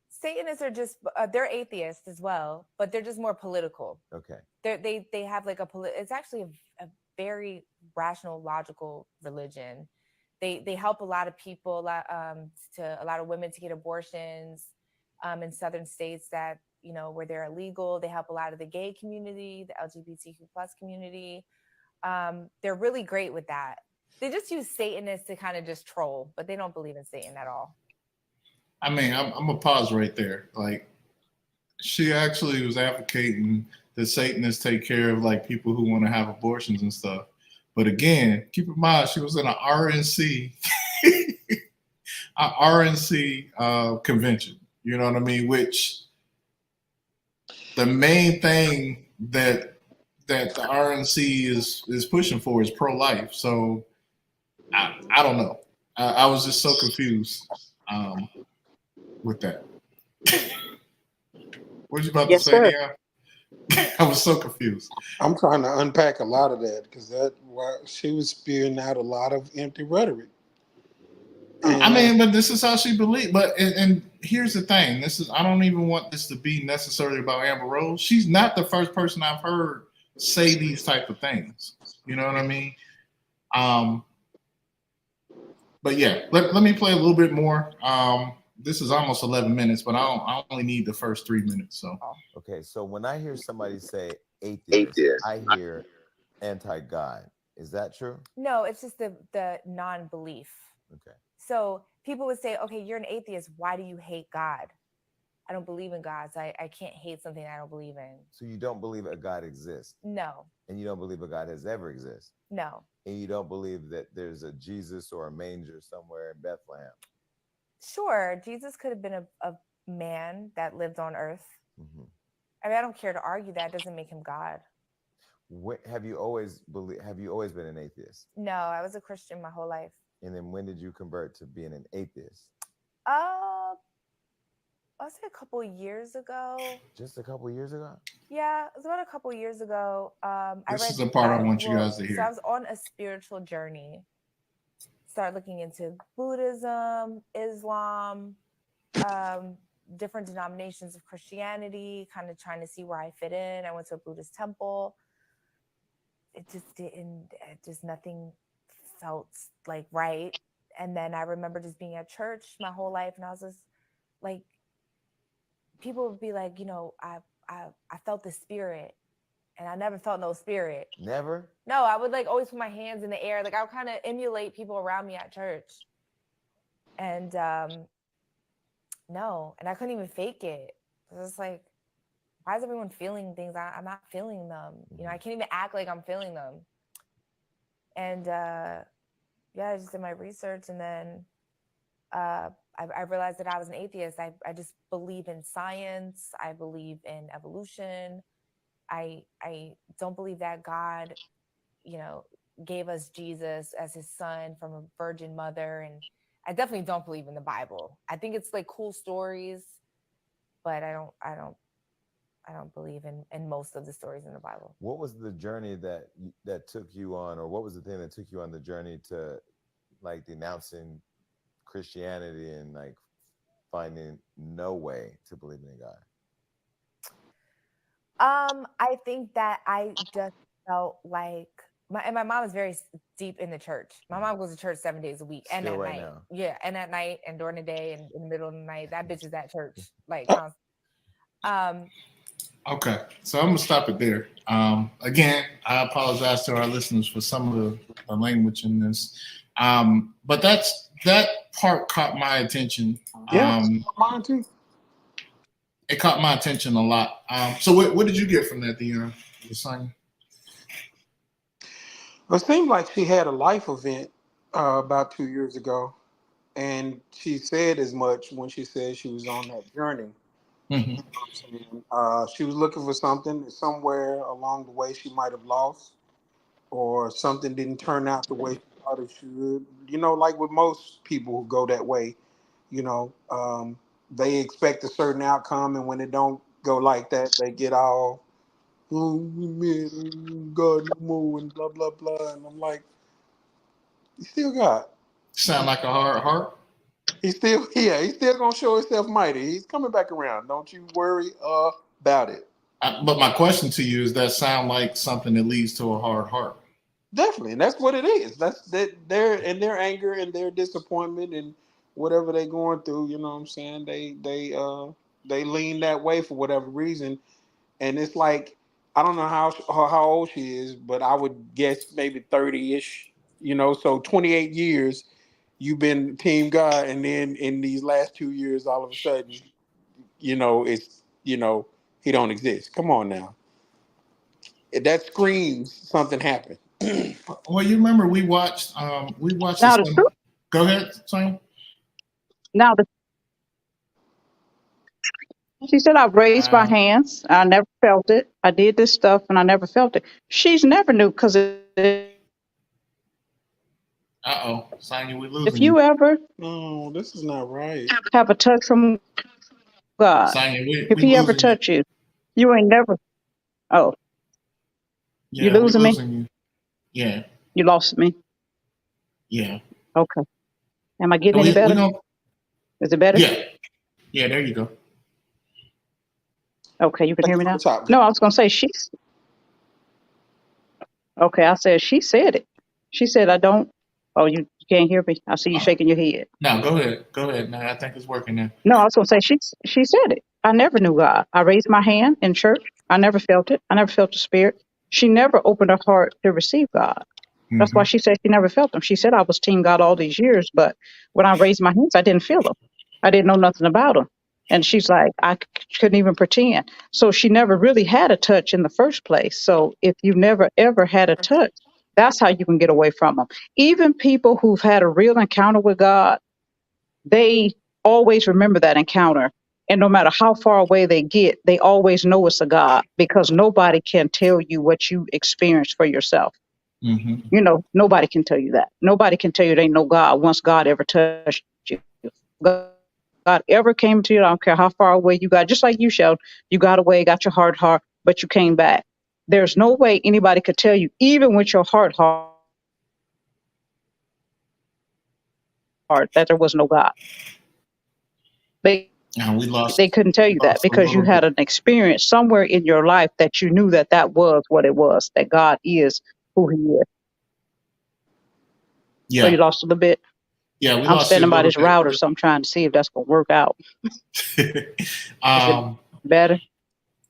Satanists are just they're atheists as well, but they're just more political. Okay. They have like it's actually a very rational, logical religion. They help a lot of people, a lot of women to get abortions in southern states that where they're illegal. They help a lot of the gay community, the LGBTQ plus community. They're really great with that. They just use Satanists to kind of just troll, but they don't believe in Satan at all. I mean, I'm gonna pause right there. Like, she actually was advocating that Satanists take care of like people who want to have abortions and stuff. But again, keep in mind, she was in an RNC, convention. You know what I mean? Which the main thing that the RNC is pushing for is pro-life. So I don't know. I was just so confused with that. What you about to say, Dion? I was so confused. I'm trying to unpack a lot of that because she was spewing out a lot of empty rhetoric. I mean, but this is how she believed. But and here's the thing: I don't even want this to be necessarily about Amber Rose. She's not the first person I've heard say these type of things. You know what I mean? But yeah, let me play a little bit more. This is almost 11 minutes, but I only need the first 3 minutes. So okay, so when I hear somebody say atheist, I hear anti-God. Is that true? No, it's just the non-belief. Okay. So people would say, okay, you're an atheist. Why do you hate God? I don't believe in God. So I can't hate something I don't believe in. So you don't believe a God exists? No. And you don't believe a God has ever existed? No. And you don't believe that there's a Jesus or a manger somewhere in Bethlehem? Sure. Jesus could have been a man that lived on earth. Mm-hmm. I mean, I don't care to argue that. It doesn't make him God. Have you always been an atheist? No, I was a Christian my whole life. And then when did you convert to being an atheist? I'll say a couple years ago. Just a couple years ago? Yeah, it was about a couple years ago. This is the part I want you guys to hear. So I was on a spiritual journey. Started looking into Buddhism, Islam, different denominations of Christianity, kind of trying to see where I fit in. I went to a Buddhist temple. It just nothing felt like right. And then I remember just being at church my whole life, and I was just like, people would be like, I felt the spirit, and I never felt no spirit. Never? No, I would like always put my hands in the air. Like I would kind of emulate people around me at church. And no, and I couldn't even fake it. It was like, why is everyone feeling things? I'm not feeling them. I can't even act like I'm feeling them. And I just did my research, and then I realized that I was an atheist. I just believe in science. I believe in evolution. I don't believe that God, gave us Jesus as his son from a virgin mother. And I definitely don't believe in the Bible. I think it's like cool stories, but I don't believe in most of the stories in the Bible. What was the journey that took you on, or what was the thing that took you on the journey to like denouncing Christianity and like finding no way to believe in God? I think that I just felt like my mom is very deep in the church. My mom goes to church 7 days a week, and Still at right night. now. Yeah, and at night, and during the day, and in the middle of the night. That bitch is at church like Oh. constant. Okay, so I'm gonna stop it there. Again, I apologize to our listeners for some of the language in this, but that part caught my attention. Yeah, mine too. It caught my attention a lot. So what did you get from that, the Sonya? It seemed like she had a life event about 2 years ago, and she said as much when she said she was on that journey. Mm-hmm. You know what I'm saying? She was looking for something somewhere along the way she might have lost, or something didn't turn out the way she thought it should. Like with most people who go that way, they expect a certain outcome, and when it don't go like that, they get all, oh man, God no more, and blah blah blah. And I'm like, you still got. Sound like a hard heart. He's still gonna show himself mighty. He's coming back around. Don't you worry about it. But my question to you is, that sound like something that leads to a hard heart? Definitely, and that's what it is. That's their anger and their disappointment and whatever they're going through. You know what I'm saying? They lean that way for whatever reason, and it's like, I don't know how old she is, but I would guess maybe 30-ish. So 28 years you've been Team God, and then in these last 2 years, all of a sudden, it's he don't exist. Come on now, that screams something happened. Well, you remember we watched Now this. the truth. Go ahead, Sonya. Now she said, I raised my hands. I never felt it. I did this stuff and I never felt it. She's never knew, because Sonya, we're if losing you you. ever No, this is not right. have a touch from God, Sonya, if we he ever losing you. touch you, you ain't never. Oh, you Yeah, we're losing me? losing you. Yeah, You lost me. yeah. Okay. Am I getting We any better? gonna, Is it better? yeah. There you go. Okay, you can Take hear it me from now? the top. No, I was gonna say she's okay. I said she said it. She said I don't. Oh, you can't hear me. I see you shaking your head. No, go ahead. Go ahead. No, I think it's working now. No, I was gonna say she said it. I never knew God. I raised my hand in church. I never felt it. I never felt the spirit. She never opened her heart to receive God. That's Mm-hmm. why she said she never felt him. She said I was Team God all these years, but when I raised my hands, I didn't feel him. I didn't know nothing about him. And she's like, couldn't even pretend. So she never really had a touch in the first place. So if you never ever had a touch, that's how you can get away from them. Even people who've had a real encounter with God, they always remember that encounter And no matter how far away they get, they always know it's a God, because nobody can tell you what you experienced for yourself. Mm-hmm. You know, nobody can tell you that. Nobody can tell you there ain't no God once God ever touched you. God ever came to you, I don't care how far away you got, just like you, Sheldon. You got away, got your heart, but you came back. There's no way anybody could tell you, even with your heart, that there was no God. They And we they couldn't tell you that, lost a because you little had bit. an experience somewhere in your life that you knew that that was what it was, that God is who he is. So Yeah. you lost a little bit. Yeah, we I'm lost you a standing by little this bit. router, so I'm trying to see if that's going to work out. Is it um, better?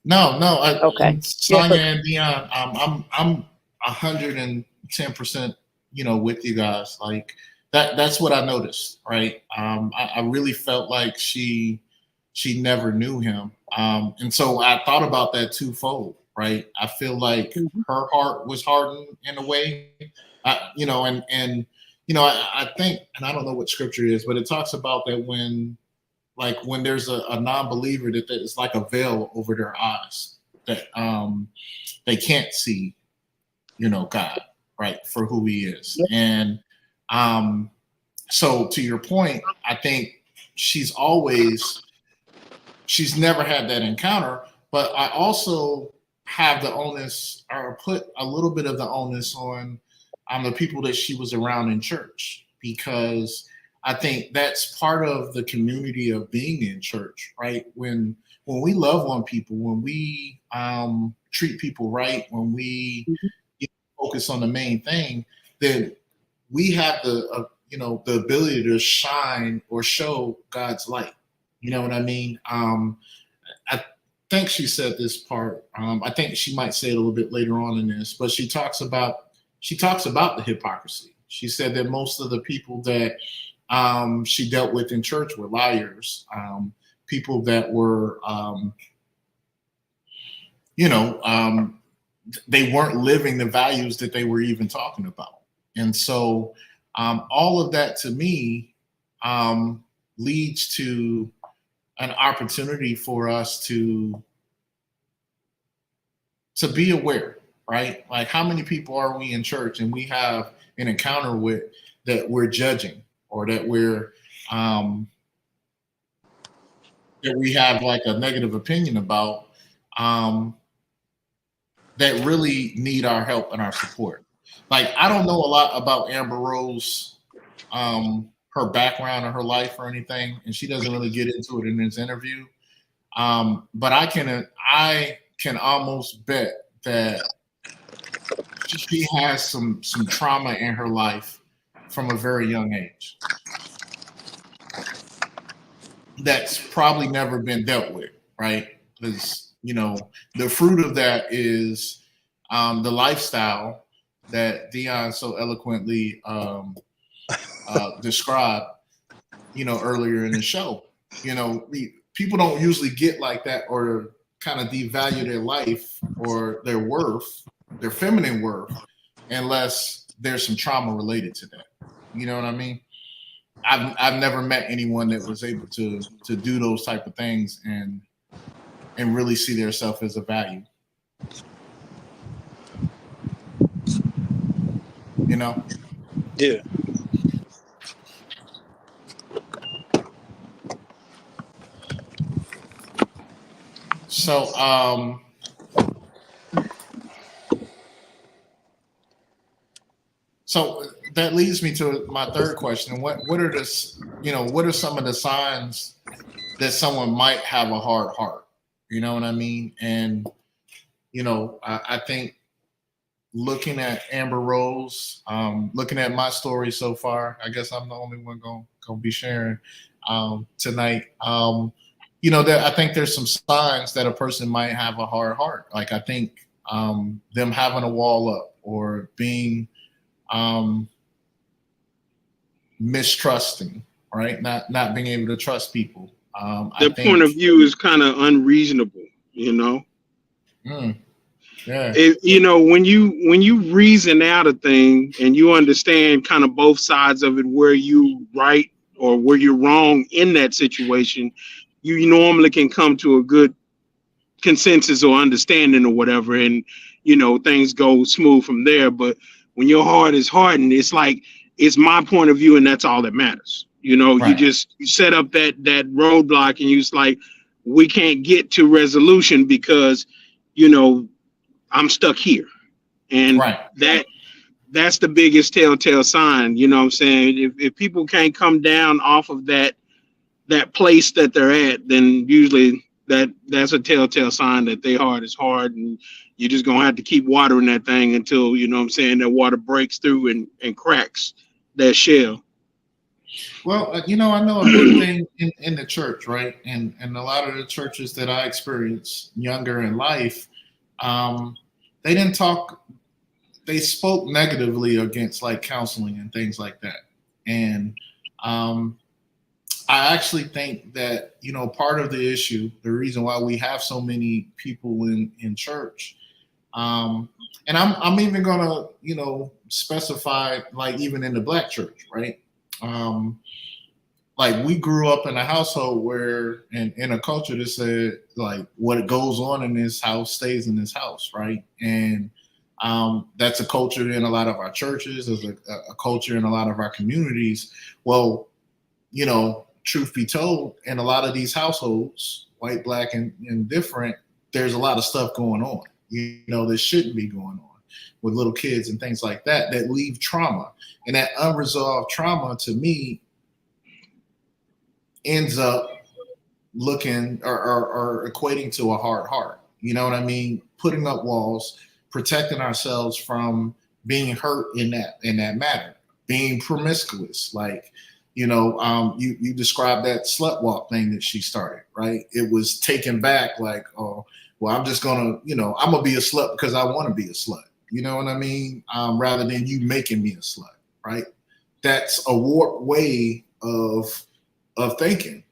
no, Okay. and Yeah, Sonia and Dion, I'm 110%, with you guys. Like that's what I noticed, right? I really felt like she never knew him, and so I thought about that twofold, right? I feel like mm-hmm. her heart was hardened in a way, I think, and I don't know what scripture it is, but it talks about that when there's a non-believer, that it's like a veil over their eyes, that they can't see, God, right, for who he is. Yep. And so to your point, I think she's never had that encounter, but I also have the onus, or put a little bit of the onus on the people that she was around in church, because I think that's part of the community of being in church, right? When we love on people, when we treat people right, when we Mm-hmm. focus on the main thing, then we have the ability to shine or show God's light. You know what I mean? I think she said this part. I think she might say it a little bit later on in this, but she talks about the hypocrisy. She said that most of the people that she dealt with in church were liars, people that were, they weren't living the values that they were even talking about. And so all of that to me leads to an opportunity for us to be aware, right? Like, how many people are we in church and we have an encounter with that we're judging, or that we have like a negative opinion about, that really need our help and our support. Like, I don't know a lot about Amber Rose, her background or her life or anything, and she doesn't really get into it in this interview. But I can almost bet that she has some trauma in her life from a very young age that's probably never been dealt with, right? Because the fruit of that is the lifestyle that Dion so eloquently described, earlier in the show. People don't usually get like that, or kind of devalue their life or their worth, their feminine worth, unless there's some trauma related to that. You know what I mean? I've never met anyone that was able to do those type of things and really see their self as a value. Yeah. So so that leads me to my third question. What are some of the signs that someone might have a hard heart? You know what I mean? And I think, looking at Amber Rose, looking at my story so far, I guess I'm the only one gonna be sharing tonight. That I think there's some signs that a person might have a hard heart. Like, I think them having a wall up, or being mistrusting, right? Not being able to trust people. Their I point of think. view is kind of unreasonable, you know. Yeah. When you reason out a thing and you understand kind of both sides of it, where you right or where you're wrong in that situation, you normally can come to a good consensus or understanding or whatever, and things go smooth from there. But when your heart is hardened, it's like, it's my point of view, and that's all that matters. You Right. just, you set up that roadblock, and you just like, we can't get to resolution because I'm stuck here. And Right. that's the biggest telltale sign. You know what I'm saying? If people can't come down off of that place that they're at, then usually that's a telltale sign that their heart is hard, and you're just gonna have to keep watering that thing until, you know what I'm saying, that water breaks through and cracks that shell. Well, I know a big thing in the church, right? And a lot of the churches that I experienced younger in life, they didn't talk. They spoke negatively against like counseling and things like that. And I actually think that, part of the issue, the reason why we have so many people in church, and I'm even gonna, specify, like, even in the Black church, right? Like, we grew up in a household where, in a culture that said, like, what goes on in this house stays in this house, right? And that's a culture in a lot of our churches. There's a culture in a lot of our communities. Well, truth be told, in a lot of these households, white, Black, and different, there's a lot of stuff going on, that shouldn't be going on with little kids and things like that leave trauma. And that unresolved trauma, to me, ends up looking or equating to a hard heart. You know what I mean? Putting up walls, protecting ourselves from being hurt in that matter, being promiscuous. Like, you described that slut walk thing that she started, right? It was taken back, like, oh, well, I'm just gonna, I'm gonna be a slut because I want to be a slut. You know what I mean? Rather than you making me a slut, right? That's a warped way of thinking,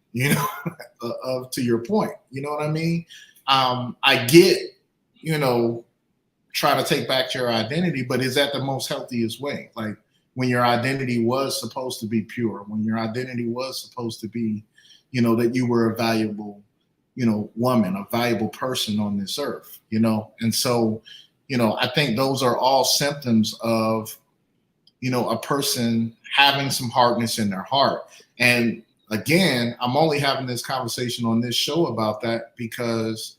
of, to your point. You know what I mean? I get, trying to take back your identity, but is that the most healthiest way? Like, when your identity was supposed to be pure, when your identity was supposed to be, that you were a valuable, woman, a valuable person on this earth, And so, I think those are all symptoms of, a person having some hardness in their heart. And again, I'm only having this conversation on this show about that because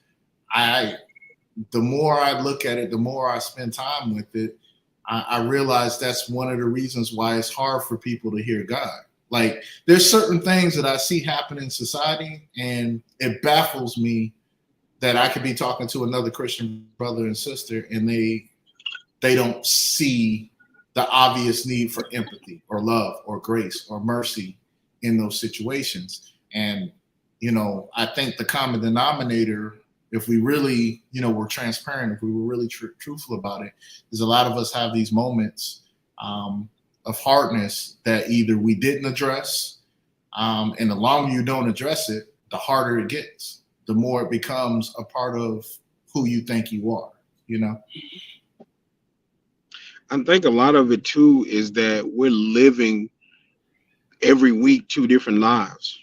the more I look at it, the more I spend time with it, I realize that's one of the reasons why it's hard for people to hear God. Like, there's certain things that I see happen in society, and it baffles me that I could be talking to another Christian brother and sister, and they don't see the obvious need for empathy or love or grace or mercy in those situations. And, I think the common denominator, if we really, were transparent, if we were really truthful about it, is a lot of us have these moments of hardness that either we didn't address, and the longer you don't address it, the harder it gets, the more it becomes a part of who you think you are, I think a lot of it too is that we're living every week 2 different lives.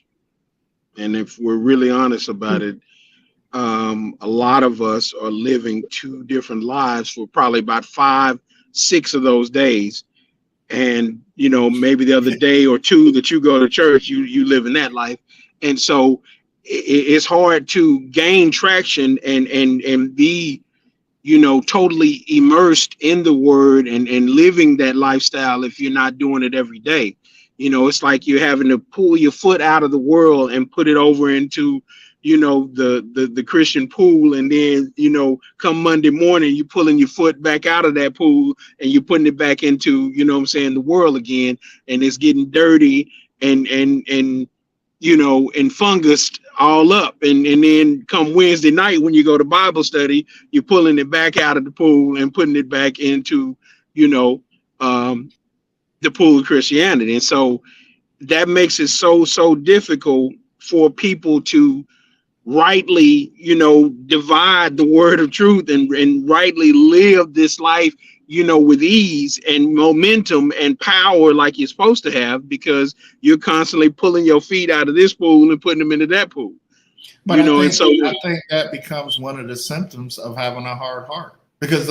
And if we're really honest about it, a lot of us are living 2 different lives for probably about 5, 6 of those days. And, maybe the other day or 2 that you go to church, you live in that life. And so it's hard to gain traction and be, totally immersed in the word and living that lifestyle if you're not doing it every day. It's like you're having to pull your foot out of the world and put it over into, the Christian pool. And then, come Monday morning, you're pulling your foot back out of that pool and you're putting it back into, the world again. And it's getting dirty and fungus all up. And then come Wednesday night, when you go to Bible study, you're pulling it back out of the pool and putting it back into, the pool of Christianity. And so that makes it so difficult for people to rightly, divide the word of truth and rightly live this life, with ease and momentum and power like you're supposed to have, because you're constantly pulling your feet out of this pool and putting them into that pool. But You know, and so I think that becomes one of the symptoms of having a hard heart, because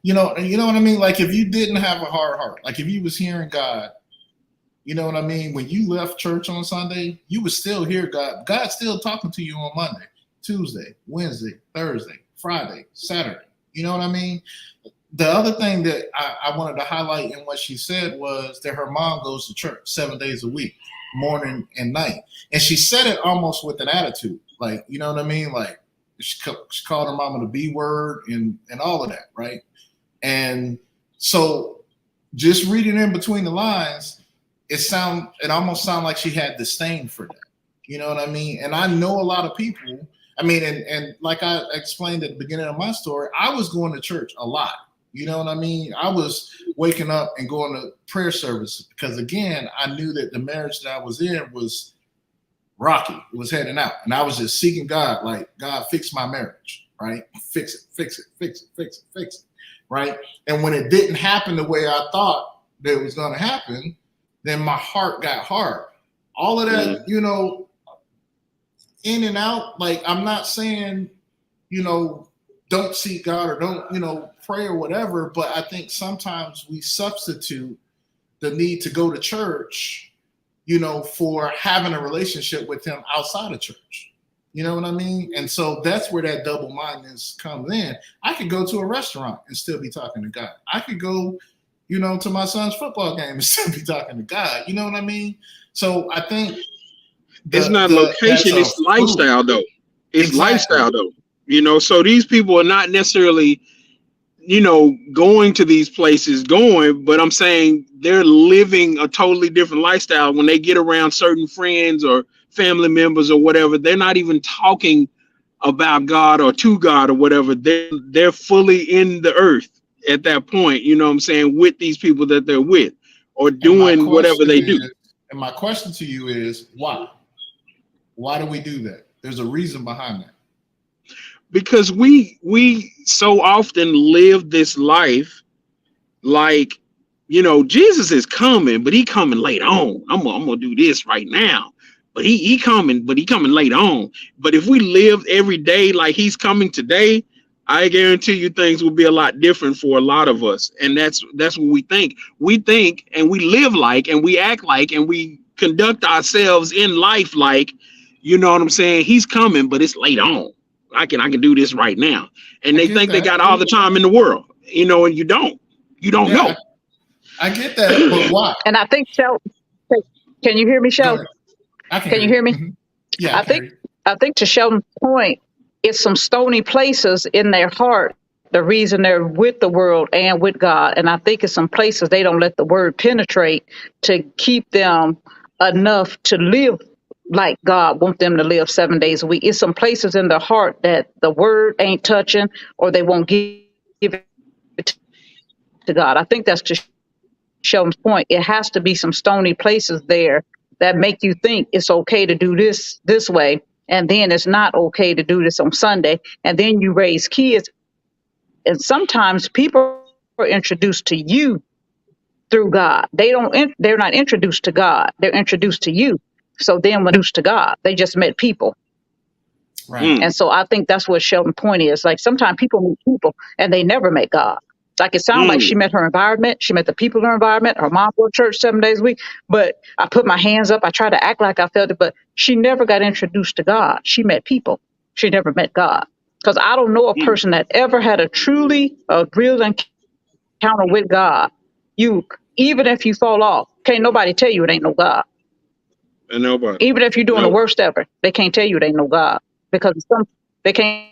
you know what I mean. Like if you didn't have a hard heart, like if you was hearing God, you know what I mean. When you left church on Sunday, you would still hear God. God's still talking to you on Monday, Tuesday, Wednesday, Thursday, Friday, Saturday. You know what I mean. The other thing that I wanted to highlight in what she said was that her mom goes to church 7 days a week, morning and night, and she said it almost with an attitude. Like, you know what I mean? Like she called her mama the B word and all of that, right? And so just reading in between the lines, it almost sounded like she had disdain for that. You know what I mean? And I know a lot of people, I mean, and like I explained at the beginning of my story, I was going to church a lot. You know what I mean? I was waking up and going to prayer service because, again, I knew that the marriage that I was in was rocky. It was heading out. And I was just seeking God, like, God, fix my marriage, right? Fix it, fix it, fix it, fix it, fix it, right? And when it didn't happen the way I thought that it was going to happen, then my heart got hard. All of that, you know, in and out, like, I'm not saying, you know, don't seek God or don't, you know, pray or whatever, but I think sometimes we substitute the need to go to church, you know, for having a relationship with him outside of church. You know what I mean? And so that's where that double-mindedness comes in. I could go to a restaurant and still be talking to God. I could go, you know, to my son's football game and still be talking to God. You know what I mean? So I think it's not location, it's lifestyle though. It's lifestyle though. You know, so these people are not necessarily, you know, going to these places but I'm saying they're living a totally different lifestyle. When they get around certain friends or family members or whatever, they're not even talking about God or to God or whatever. They're fully in the earth at that point, you know what I'm saying, with these people that they're with or doing whatever they do. And my question to you is, why? Why do we do that? There's a reason behind that. Because we so often live this life like, you know, Jesus is coming, but he coming late on. I'm gonna do this right now, but he coming late on. But if we lived every day like he's coming today, I guarantee you things will be a lot different for a lot of us. And that's what we think. We think and we live like and we act like and we conduct ourselves in life like, you know what I'm saying? He's coming, but it's late on. I can do this right now. And they think they got all the time in the world, you know, and you don't know. I get that, but why? And I think, can you hear me, Sheldon? Can you hear me? Mm-hmm. Yeah, I think to Sheldon's point, it's some stony places in their heart, the reason they're with the world and with God. And I think it's some places they don't let the word penetrate to keep them enough to live like God wants them to live 7 days a week. It's some places in their heart that the word ain't touching or they won't give it to God. I think that's to Sheldon's point. It has to be some stony places there that make you think it's okay to do this way. And then it's not okay to do this on Sunday. And then you raise kids. And sometimes people are introduced to you through God. They're not introduced to God. They're introduced to you. So then when introduced to God, they just met people. Right. And so I think that's what Sheldon's point is. Like sometimes people meet people and they never met God. Like it sounds like she met her environment. She met the people in her environment. Her mom go to church 7 days a week. But I put my hands up. I tried to act like I felt it. But she never got introduced to God. She met people. She never met God. Because I don't know a person that ever had a real encounter with God. Even if you fall off, can't nobody tell you it ain't no God. And nobody. Even if you're doing the worst ever, they can't tell you it ain't no God. Because they can't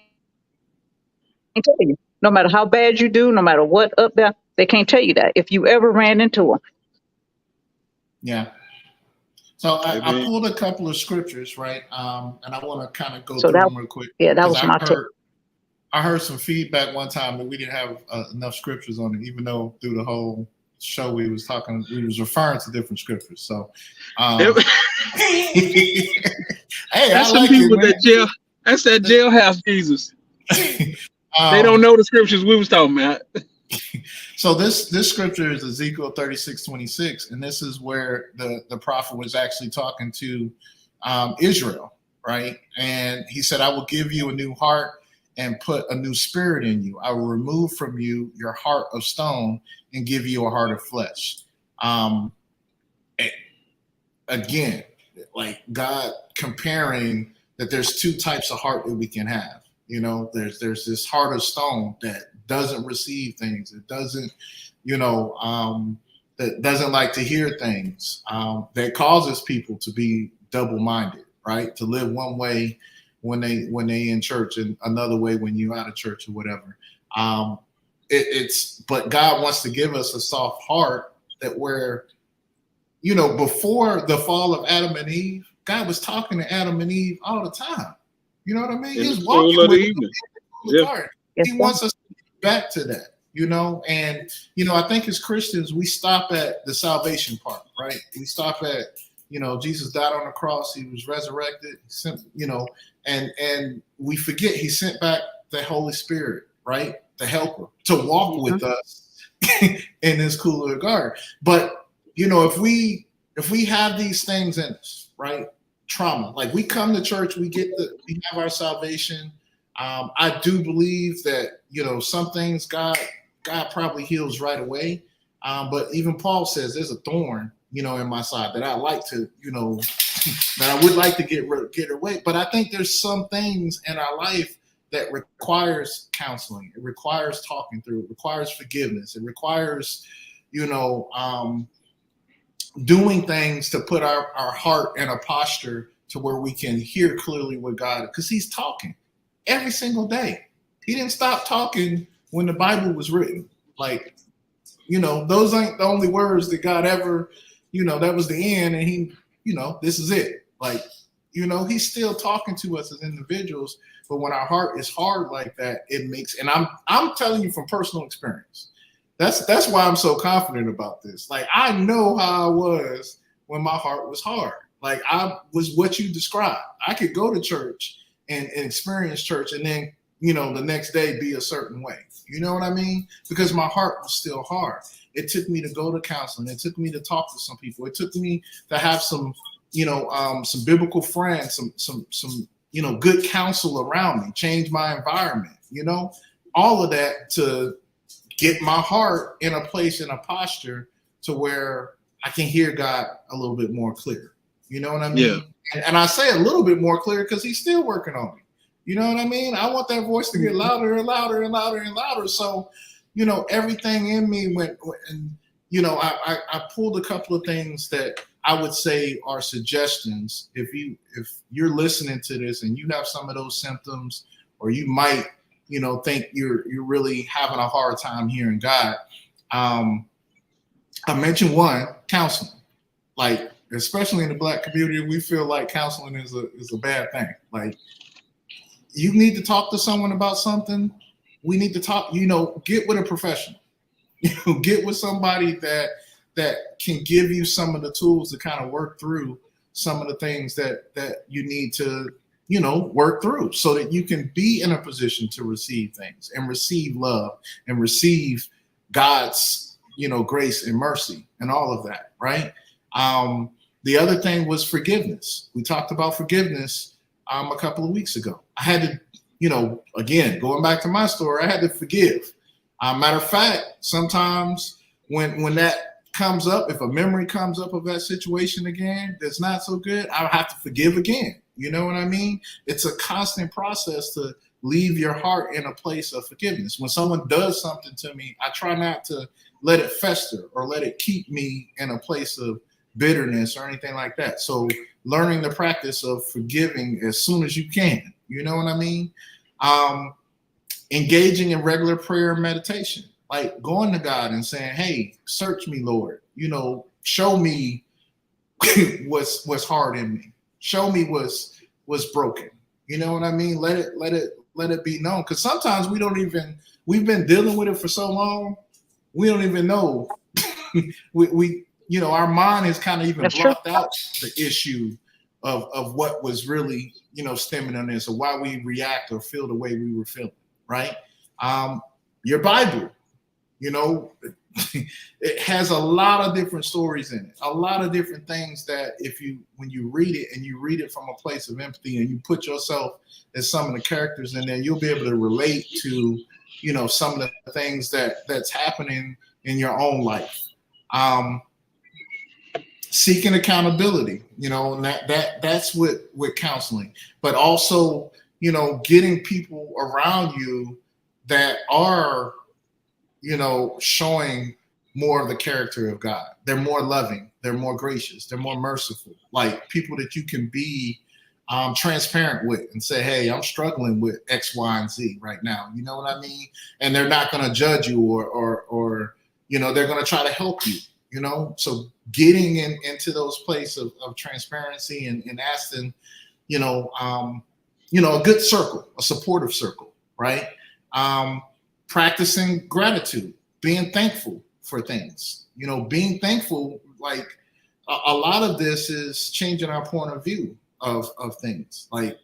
tell you. No matter how bad you do, no matter what up there, they can't tell you that if you ever ran into them. Yeah. So I pulled a couple of scriptures, right? And I want to kind of go through them real quick. Yeah, that was my take. I heard some feedback one time that we didn't have enough scriptures on it, even though through the whole show we was referring to different scriptures. So, hey, that's some people that's that jailhouse Jesus. They don't know the scriptures we was talking about. So this scripture is Ezekiel 36:26, and this is where the prophet was actually talking to Israel, right? And he said, I will give you a new heart and put a new spirit in you. I will remove from you your heart of stone and give you a heart of flesh. Again, like God comparing that there's two types of heart that we can have. You know, there's this heart of stone that doesn't receive things. It doesn't, that doesn't like to hear things. That causes people to be double-minded, right? To live one way when they in church and another way when you're out of church or whatever. But God wants to give us a soft heart that where, before the fall of Adam and Eve, God was talking to Adam and Eve all the time. You know what I mean? In He's the walking cool of the with them evening. in the Yeah. garden. Yes, He sir. wants us to get back to that, and I think as Christians, we stop at the salvation part, right? We stop at, Jesus died on the cross, he was resurrected, and we forget he sent back the Holy Spirit, right? The helper to walk with us in this cooler garden. But if we have these things in us, right? Trauma, like we come to church, we have our salvation. I do believe that some things God probably heals right away. But even Paul says there's a thorn, in my side that I like to, that I would like to get away. But I think there's some things in our life that requires counseling. It requires talking through. It requires forgiveness. It requires, doing things to put our heart in a posture to where we can hear clearly what God, because he's talking every single day. He didn't stop talking when the Bible was written. Like, those ain't the only words that God ever, that was the end, and he, this is it. Like, he's still talking to us as individuals, but when our heart is hard like that, it makes, and I'm telling you from personal experience. That's why I'm so confident about this. Like, I know how I was when my heart was hard. Like, I was what you described. I could go to church and experience church and then, the next day be a certain way. You know what I mean? Because my heart was still hard. It took me to go to counseling. It took me to talk to some people. It took me to have some biblical friends, some good counsel around me, change my environment, all of that to get my heart in a place, in a posture to where I can hear God a little bit more clear. You know what I mean? Yeah. And I say a little bit more clear because he's still working on me. You know what I mean? I want that voice to get louder and louder and louder and louder. So, everything in me went, and, I pulled a couple of things that I would say are suggestions. If you're listening to this and you have some of those symptoms, or you might, think you're really having a hard time hearing God. I mentioned one, counseling. Like, especially in the Black community, we feel like counseling is a bad thing. Like, you need to talk to someone about something. We need to talk, get with a professional. Get with somebody that can give you some of the tools to kind of work through some of the things that you need to, work through so that you can be in a position to receive things and receive love and receive God's, grace and mercy and all of that, right? The other thing was forgiveness. We talked about forgiveness a couple of weeks ago. I had to, again, going back to my story, I had to forgive. Matter of fact, sometimes when that comes up, if a memory comes up of that situation again that's not so good, I'll have to forgive again. You know what I mean? It's a constant process to leave your heart in a place of forgiveness. When someone does something to me, I try not to let it fester or let it keep me in a place of bitterness or anything like that. So learning the practice of forgiving as soon as you can. You know what I mean? Engaging in regular prayer and meditation, like going to God and saying, hey, search me, Lord, show me what's hard in me. Show me what's broken. You know what I mean? Let it be known. Because sometimes we've been dealing with it for so long, we don't even know. Our mind has kind of even blocked out the issue of what was really, stemming on this, or why we react or feel the way we were feeling, right? Your Bible, it has a lot of different stories in it, a lot of different things that when you read it and you read it from a place of empathy and you put yourself as some of the characters in there, you'll be able to relate to, some of the things that's happening in your own life. Seeking accountability, that's with counseling, but also, getting people around you that are, showing more of the character of God. They're more loving, they're more gracious, they're more merciful, like people that you can be transparent with and say, hey, I'm struggling with X, Y, and Z right now. You know what I mean? And they're not going to judge you or they're going to try to help you, So getting into those places of transparency and asking, a good circle, a supportive circle, right? Practicing gratitude, being thankful for things, being thankful. Like a lot of this is changing our point of view of things. Like,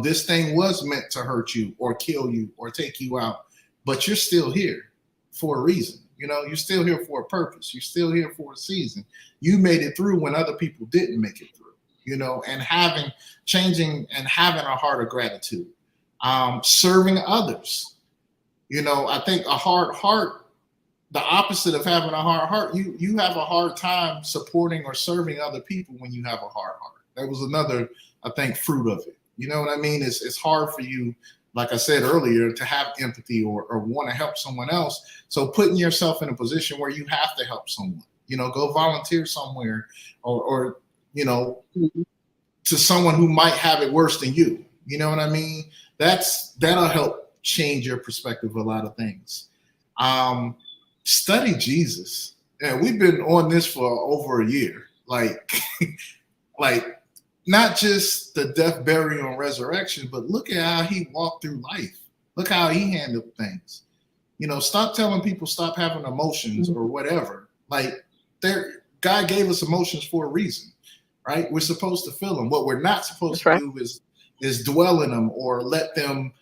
this thing was meant to hurt you or kill you or take you out, but you're still here for a reason. You're still here for a purpose. You're still here for a season. You made it through when other people didn't make it through, and changing and having a heart of gratitude, serving others. I think a hard heart, the opposite of having a hard heart, you have a hard time supporting or serving other people when you have a hard heart. That was another, I think, fruit of it. You know what I mean? It's hard for you, like I said earlier, to have empathy or want to help someone else. So putting yourself in a position where you have to help someone, go volunteer somewhere or to someone who might have it worse than you. You know what I mean? That'll help change your perspective of a lot of things. Study Jesus. Yeah, we've been on this for over a year. Like not just the death, burial, and resurrection, but look at how he walked through life. Look how he handled things. Stop telling people stop having emotions or whatever. Like, God gave us emotions for a reason, right? We're supposed to feel them. What we're not supposed to do is dwell in them or let them,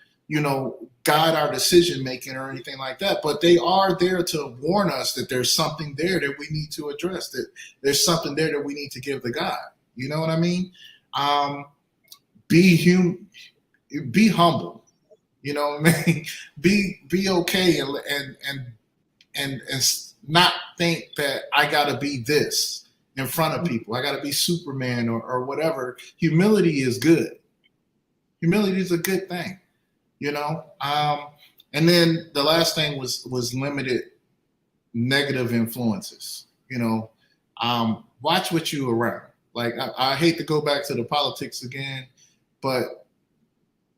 guide our decision making or anything like that. But they are there to warn us that there's something there that we need to address, that there's something there that we need to give to God. You know what I mean? Be humble. You know what I mean? Be okay and not think that I gotta be this in front of people. I gotta be Superman or whatever. Humility is good. Humility is a good thing, And then the last thing was limited negative influences. Watch what you around. Like, I hate to go back to the politics again, but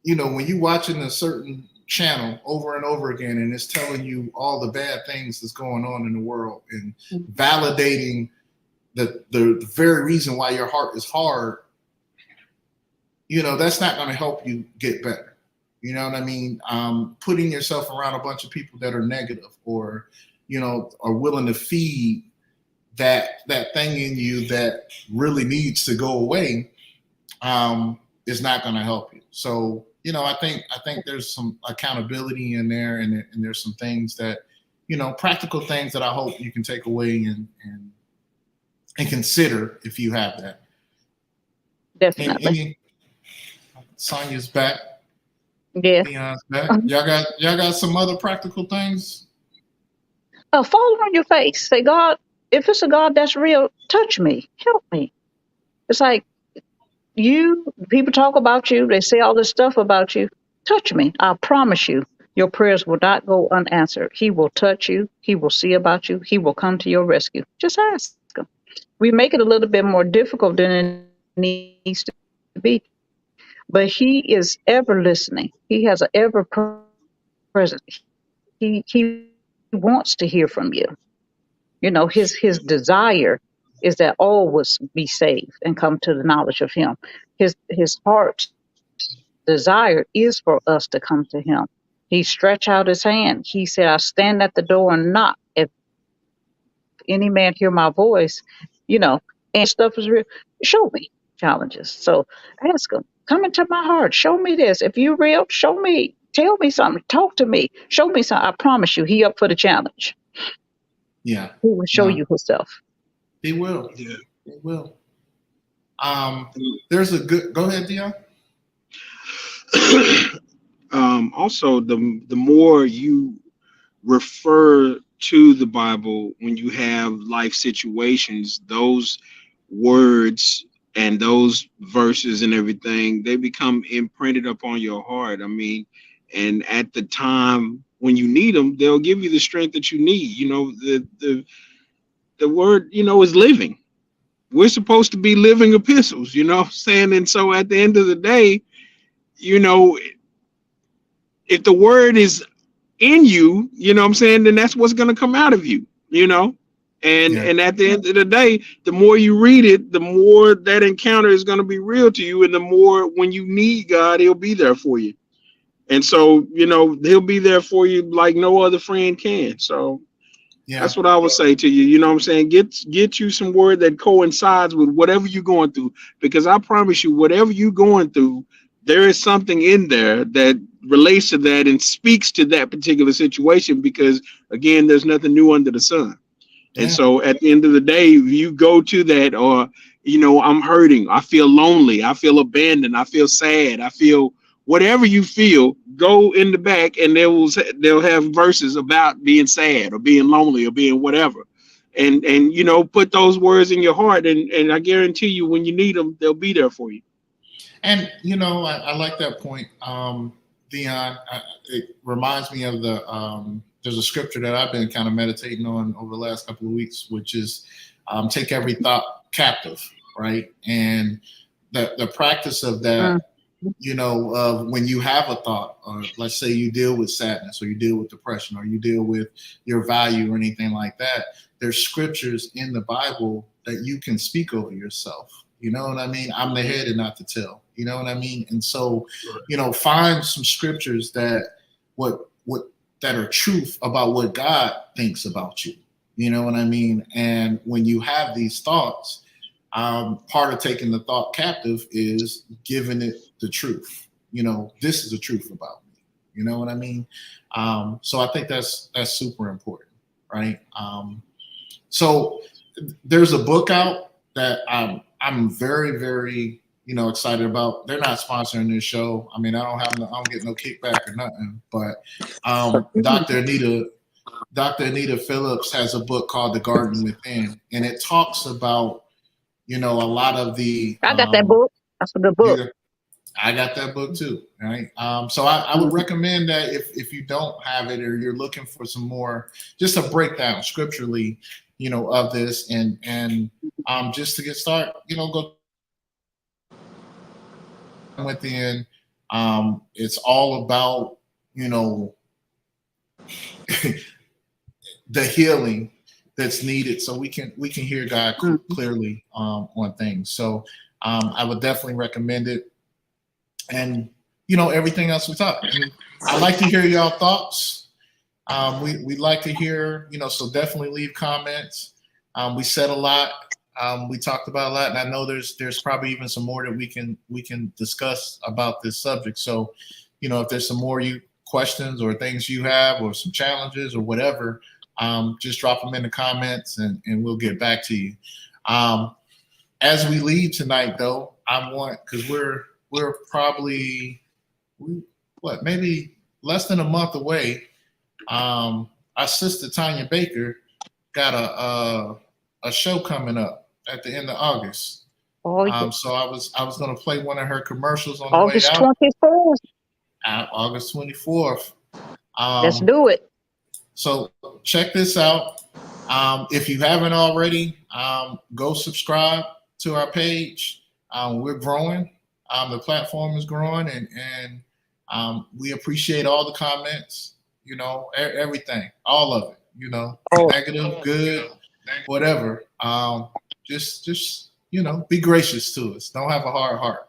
when you're watching a certain channel over and over again and it's telling you all the bad things that's going on in the world and validating the very reason why your heart is hard, that's not going to help you get better. You know what I mean? Putting yourself around a bunch of people that are negative or, are willing to feed that thing in you that really needs to go away, is not going to help you. So, I think there's some accountability in there, and there's some things that, practical things that I hope you can take away and consider if you have that. Definitely. Sonya's back. Yeah. Leon's back. Y'all got some other practical things? Fall on your face. Say, God, if it's a God that's real, touch me, help me. It's like people talk about you, they say all this stuff about you. Touch me. I promise you, your prayers will not go unanswered. He will touch you. He will see about you. He will come to your rescue. Just ask him. We make it a little bit more difficult than it needs to be. But he is ever listening. He has an ever present. He wants to hear from you. His desire is that all would be saved and come to the knowledge of him. His heart's desire is for us to come to him. He stretched out his hand. He said, I stand at the door and knock. If any man hear my voice, and stuff is real, show me challenges. So ask him, come into my heart. Show me this. If you're real, show me. Tell me something. Talk to me. Show me something. I promise you, he up for the challenge. Yeah. He will show you himself. He will. Yeah. He will. There's a good. Go ahead, Dion. Also, the more you refer to the Bible when you have life situations, those words and those verses and everything, they become imprinted upon your heart. I mean, and at the time when you need them, they'll give you the strength that you need. You know, the word, is living. We're supposed to be living epistles, saying? And so at the end of the day, you know, if the word is in you, what I'm saying, then that's what's going to come out of you, and at the end of the day, the more you read it, the more that encounter is going to be real to you, and the more when you need God, he'll be there for you. And so, he'll be there for you like no other friend can. So that's what I would say to you. You know what I'm saying? Get you some word that coincides with whatever you're going through, because I promise you, whatever you're going through, there is something in there that relates to that and speaks to that particular situation, because again, there's nothing new under the sun. And so at the end of the day, you go to that, or, I'm hurting, I feel lonely, I feel abandoned, I feel sad, I feel whatever you feel, go in the back and they'll have verses about being sad or being lonely or being whatever. And put those words in your heart, and I guarantee you, when you need them, they'll be there for you. And, I like that point, Dion. It reminds me of there's a scripture that I've been kind of meditating on over the last couple of weeks, which is take every thought captive, right? And the practice of that, when you have a thought, or let's say you deal with sadness, or you deal with depression, or you deal with your value or anything like that, there's scriptures in the Bible that you can speak over yourself. You know what I mean? I'm the head and not the tail. You know what I mean? And so, find some scriptures that that are truth about what God thinks about you. You know what I mean? And when you have these thoughts, part of taking the thought captive is giving it the truth. This is the truth about me. You know what I mean? So I think that's super important, right? So there's a book out that I'm very, very, excited about. They're not sponsoring this show. I mean, I don't get no kickback or nothing. But Dr. Anita Phillips has a book called The Garden Within, and it talks about, a lot of the. I got that book. That's a good book. I got that book too, right? So I would recommend that if you don't have it, or you're looking for some more, just a breakdown scripturally, of this, and just to get started, go within. It's all about, the healing that's needed, so we can hear God clearly on things. So I would definitely recommend it. And everything else we talk. I'd like to hear y'all thoughts. We'd like to hear, so definitely leave comments. We said a lot. We talked about a lot, and I know there's probably even some more that we can discuss about this subject. So, if there's some more questions or things you have, or some challenges or whatever, just drop them in the comments, and we'll get back to you. As we leave tonight, though, because we're probably maybe less than a month away. Our sister Tanya Baker got a show coming up at the end of August. Oh, yeah. So I was going to play one of her commercials on August the way out. 24th. August 24th. Let's do it. So check this out. If you haven't already, go subscribe to our page. We're growing. The platform is growing, and we appreciate all the comments, everything, all of it, negative, good, whatever. Just be gracious to us. Don't have a hard heart.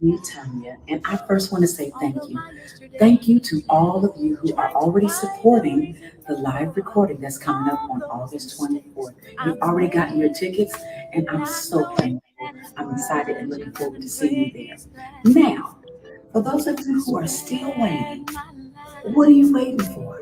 Me, Tanya, and I first want to say thank you. Thank you to all of you who are already supporting the live recording that's coming up on August 24th. You've already gotten your tickets, and I'm so thankful. I'm excited and looking forward to seeing you there. Now, For those of you who are still waiting, what are you waiting for?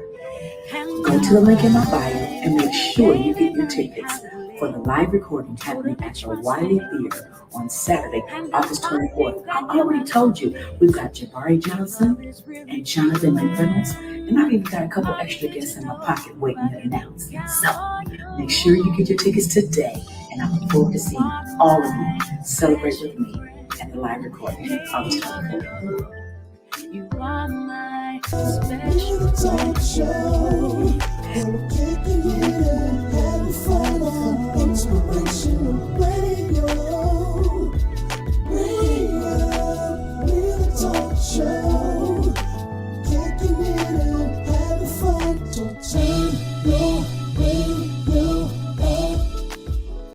Go to the link in my bio and make sure you get your tickets for the live recording happening at the Wiley Theater on Saturday, August 24th. I already told you, we've got Jabari Johnson and Jonathan McReynolds, and I've even got a couple extra guests in my pocket waiting to announce. So make sure you get your tickets today, and I look forward to seeing all of you celebrate with me at the live recording August 24th. You are my special